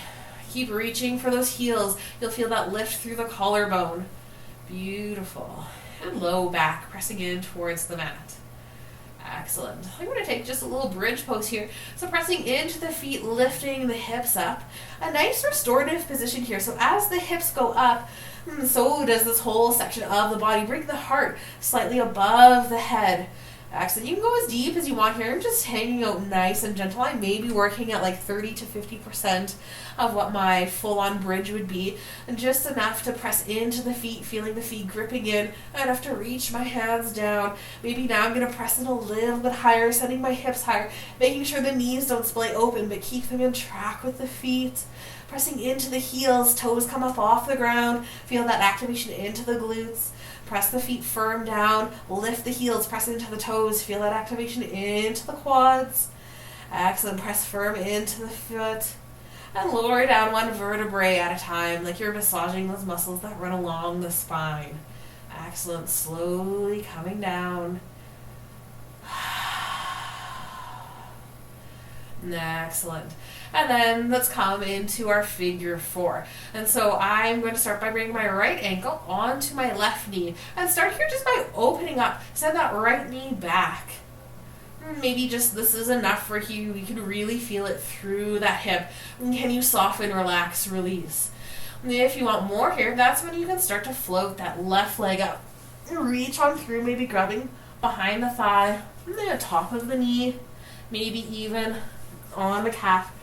Keep reaching for those heels. You'll feel that lift through the collarbone. Beautiful. And low back, pressing in towards the mat. Excellent. I'm going to take just a little bridge pose here. So pressing into the feet, lifting the hips up. A nice restorative position here. So as the hips go up, so does this whole section of the body. Bring the heart slightly above the head. Excellent. You can go as deep as you want here. I'm just hanging out nice and gentle. I may be working at like 30 to 50% of what my full-on bridge would be. And just enough to press into the feet, feeling the feet gripping in. Enough to reach my hands down. Maybe now I'm going to press in a little bit higher, sending my hips higher. Making sure the knees don't splay open, but keep them in track with the feet. Pressing into the heels, toes come up off the ground. Feel that activation into the glutes. Press the feet firm down, lift the heels, press into the toes, feel that activation into the quads. Excellent, press firm into the foot. And lower down one vertebrae at a time, like you're massaging those muscles that run along the spine. Excellent, slowly coming down. Excellent. And then let's come into our figure 4. And so I'm going to start by bringing my right ankle onto my left knee. And start here just by opening up. Send that right knee back. Maybe just this is enough for you. You can really feel it through that hip. Can you soften, relax, release? If you want more here, that's when you can start to float that left leg up. Reach on through, maybe grabbing behind the thigh, and then the top of the knee, maybe even on the calf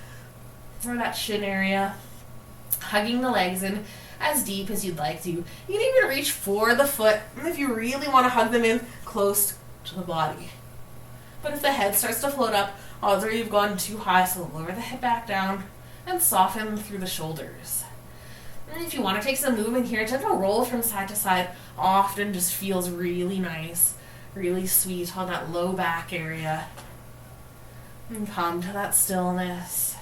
or that shin area, hugging the legs in as deep as you'd like to. You can even reach for the foot if you really want to hug them in close to the body. But if the head starts to float up, odds are you've gone too high, so lower the head back down and soften through the shoulders. And if you want to take some movement here, gentle roll from side to side often just feels really nice. really sweet on that low back area. And come to that stillness.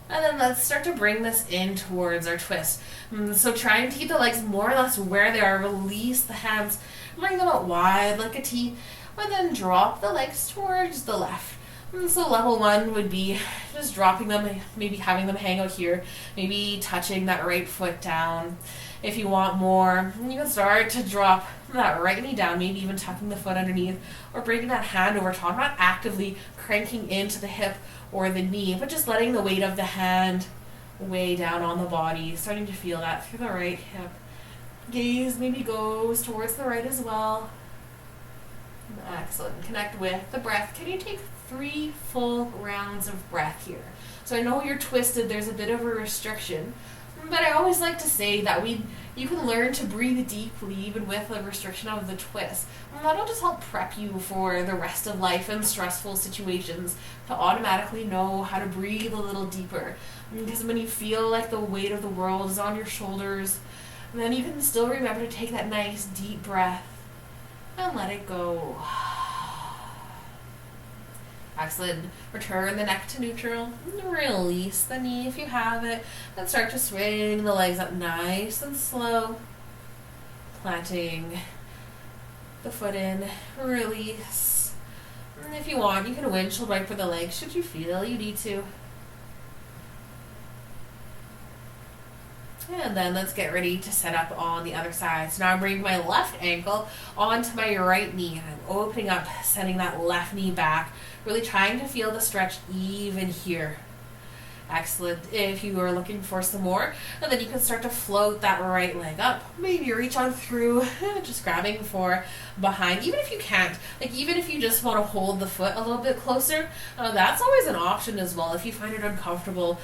And then let's start to bring this in towards our twist. So trying to keep the legs more or less where they are. Release the hands. Bring them out wide like a T. And then drop the legs towards the left. So level 1 would be just dropping them, maybe having them hang out here. Maybe touching that right foot down. If you want more, you can start to drop that right knee down, maybe even tucking the foot underneath or bringing that hand over top, not actively cranking into the hip or the knee, but just letting the weight of the hand way down on the body, starting to feel that through the right hip. Gaze maybe goes towards the right as well. Excellent. Connect with the breath. Can you take 3 full rounds of breath here? So I know you're twisted, there's a bit of a restriction, but I always like to say that you can learn to breathe deeply even with a restriction of the twist. And that'll just help prep you for the rest of life and stressful situations to automatically know how to breathe a little deeper. Because when you feel like the weight of the world is on your shoulders, then you can still remember to take that nice deep breath and let it go. Excellent. Return the neck to neutral. Release the knee if you have it. And start to swing the legs up nice and slow. Planting the foot in. Release. And if you want, you can windshield wiper the legs should you feel you need to. And then let's get ready to set up on the other side. So now I'm bringing my left ankle onto my right knee. And I'm opening up, sending that left knee back. Really trying to feel the stretch even here. Excellent. If you are looking for some more, and then you can start to float that right leg up. Maybe reach on through, just grabbing for behind. Even if you can't, like even if you just want to hold the foot a little bit closer, that's always an option as well if you find it uncomfortable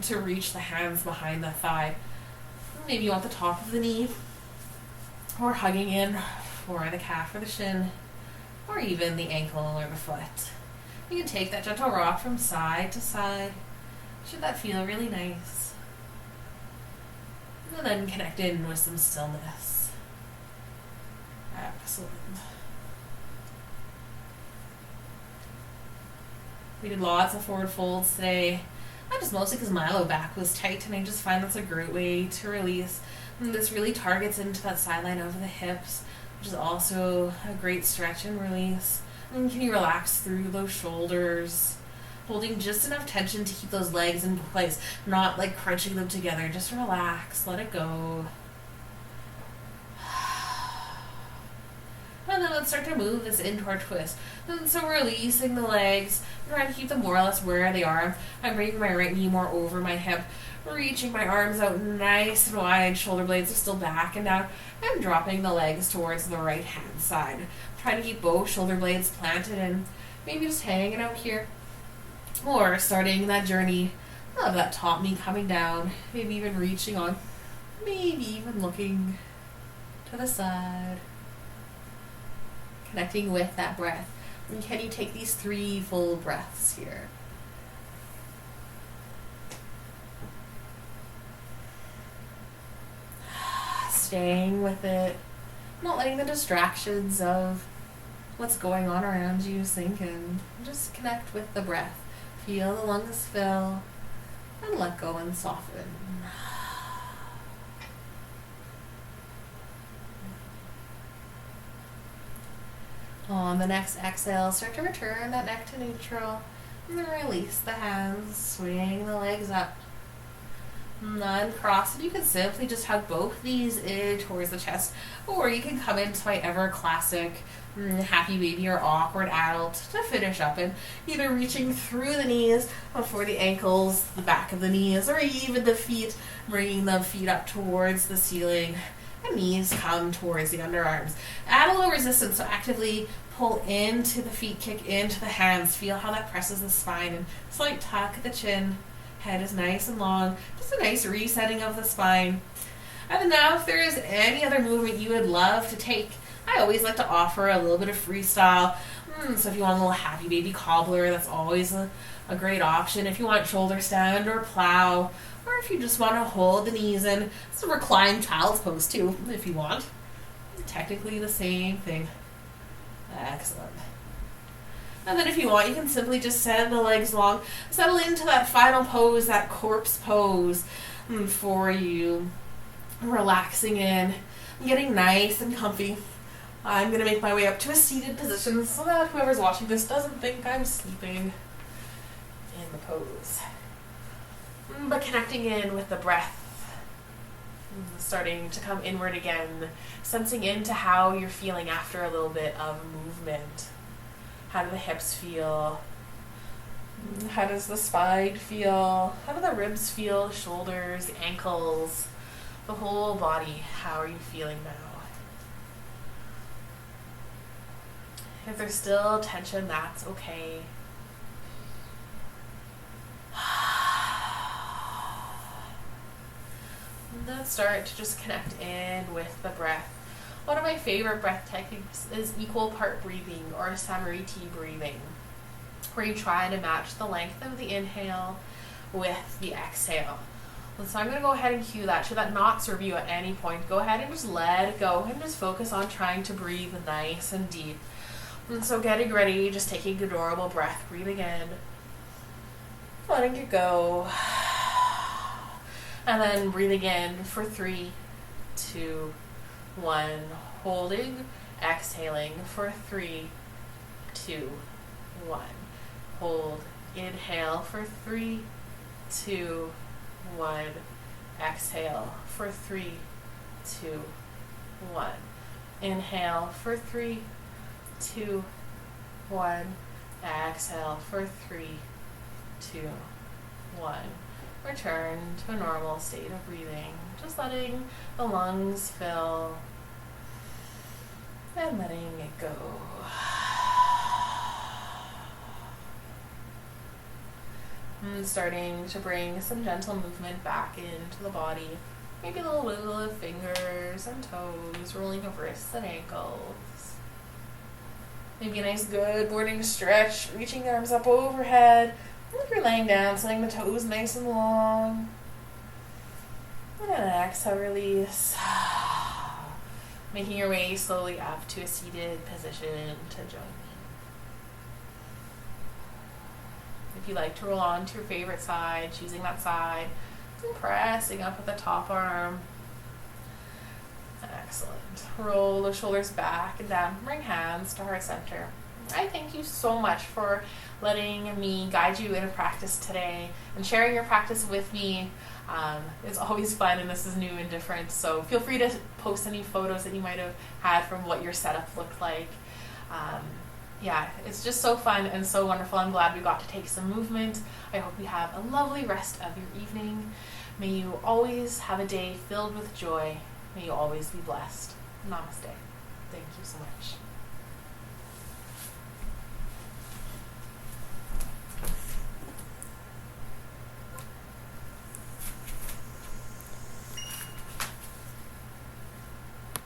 to reach the hands behind the thigh. Maybe you want the top of the knee, or hugging in for the calf or the shin, or even the ankle or the foot. You can take that gentle rock from side to side. Should that feel really nice? And then connect in with some stillness. Excellent. We did lots of forward folds today. Not just mostly because my low back was tight, and I just find that's a great way to release. And this really targets into that sideline of the hips, which is also a great stretch and release. And can you relax through those shoulders, holding just enough tension to keep those legs in place, not like crunching them together. Just relax, let it go. And then let's start to move this into our twist. And so releasing the legs, trying to keep them more or less where they are. I'm bringing my right knee more over my hip, reaching my arms out nice and wide, shoulder blades are still back and down, and dropping the legs towards the right hand side. Trying to keep both shoulder blades planted and maybe just hanging out here. Or starting that journey of that top knee coming down, maybe even reaching on, maybe even looking to the side. Connecting with that breath. And can you take these 3 full breaths here? Staying with it. Not letting the distractions of what's going on around you sink in. Just connect with the breath. Feel the lungs fill. And let go and soften. On the next exhale, start to return that neck to neutral. And then release the hands, swing the legs up. And then cross, and you can simply just hug both knees in towards the chest. Or you can come into my ever classic happy baby or awkward adult to finish up. And either reaching through the knees for the ankles, the back of the knees, or even the feet, bringing the feet up towards the ceiling. And knees come towards the underarms. Add a little resistance, so actively pull into the feet, kick into the hands. Feel how that presses the spine, and slight tuck at the chin. Head is nice and long. Just a nice resetting of the spine. And then now if there is any other movement you would love to take, I always like to offer a little bit of freestyle. So if you want a little happy baby cobbler, that's always a great option. If you want shoulder stand or plow, or if you just want to hold the knees in, it's a reclined child's pose too, if you want. Technically the same thing. Excellent. And then if you want, you can simply just send the legs long. Settle into that final pose, that corpse pose for you. Relaxing in, getting nice and comfy. I'm going to make my way up to a seated position so that whoever's watching this doesn't think I'm sleeping in the pose. But connecting in with the breath. Starting to come inward again. Sensing into how you're feeling after a little bit of movement. How do the hips feel? How does the spine feel? How do the ribs feel? Shoulders, ankles, the whole body. How are you feeling now? If there's still tension, that's okay. And then start to just connect in with the breath. One of my favorite breath techniques is equal part breathing or Samariti breathing, where you try to match the length of the inhale with the exhale. And so I'm going to go ahead and cue that. Should that not serve you at any point, go ahead and just let it go and just focus on trying to breathe nice and deep. And so getting ready, just taking a adorable breath, breathing in, letting it go, and then breathing in for 3, 2, 1, holding, exhaling for 3, 2, 1, hold, inhale for 3, 2, 1, exhale for 3, 2, 1, inhale for 3, 2, 1, exhale for 3, 2, 1. Return to a normal state of breathing, just letting the lungs fill and letting it go. And starting to bring some gentle movement back into the body. Maybe a little wiggle of fingers and toes, rolling of wrists and ankles. Maybe a nice good morning stretch, reaching the arms up overhead. And if you're laying down, setting the toes nice and long. And an exhale, release. Making your way slowly up to a seated position to join me. If you like to roll on to your favorite side, choosing that side, and pressing up with the top arm. Excellent. Roll the shoulders back and down. Bring hands to heart center. I thank you so much for letting me guide you in a practice today and sharing your practice with me. It's always fun, and this is new and different, so feel free to post any photos that you might have had from what your setup looked like. Yeah, it's just so fun and so wonderful. I'm glad we got to take some movement. I hope you have a lovely rest of your evening. May you always have a day filled with joy. May you always be blessed. Namaste. Thank you so much.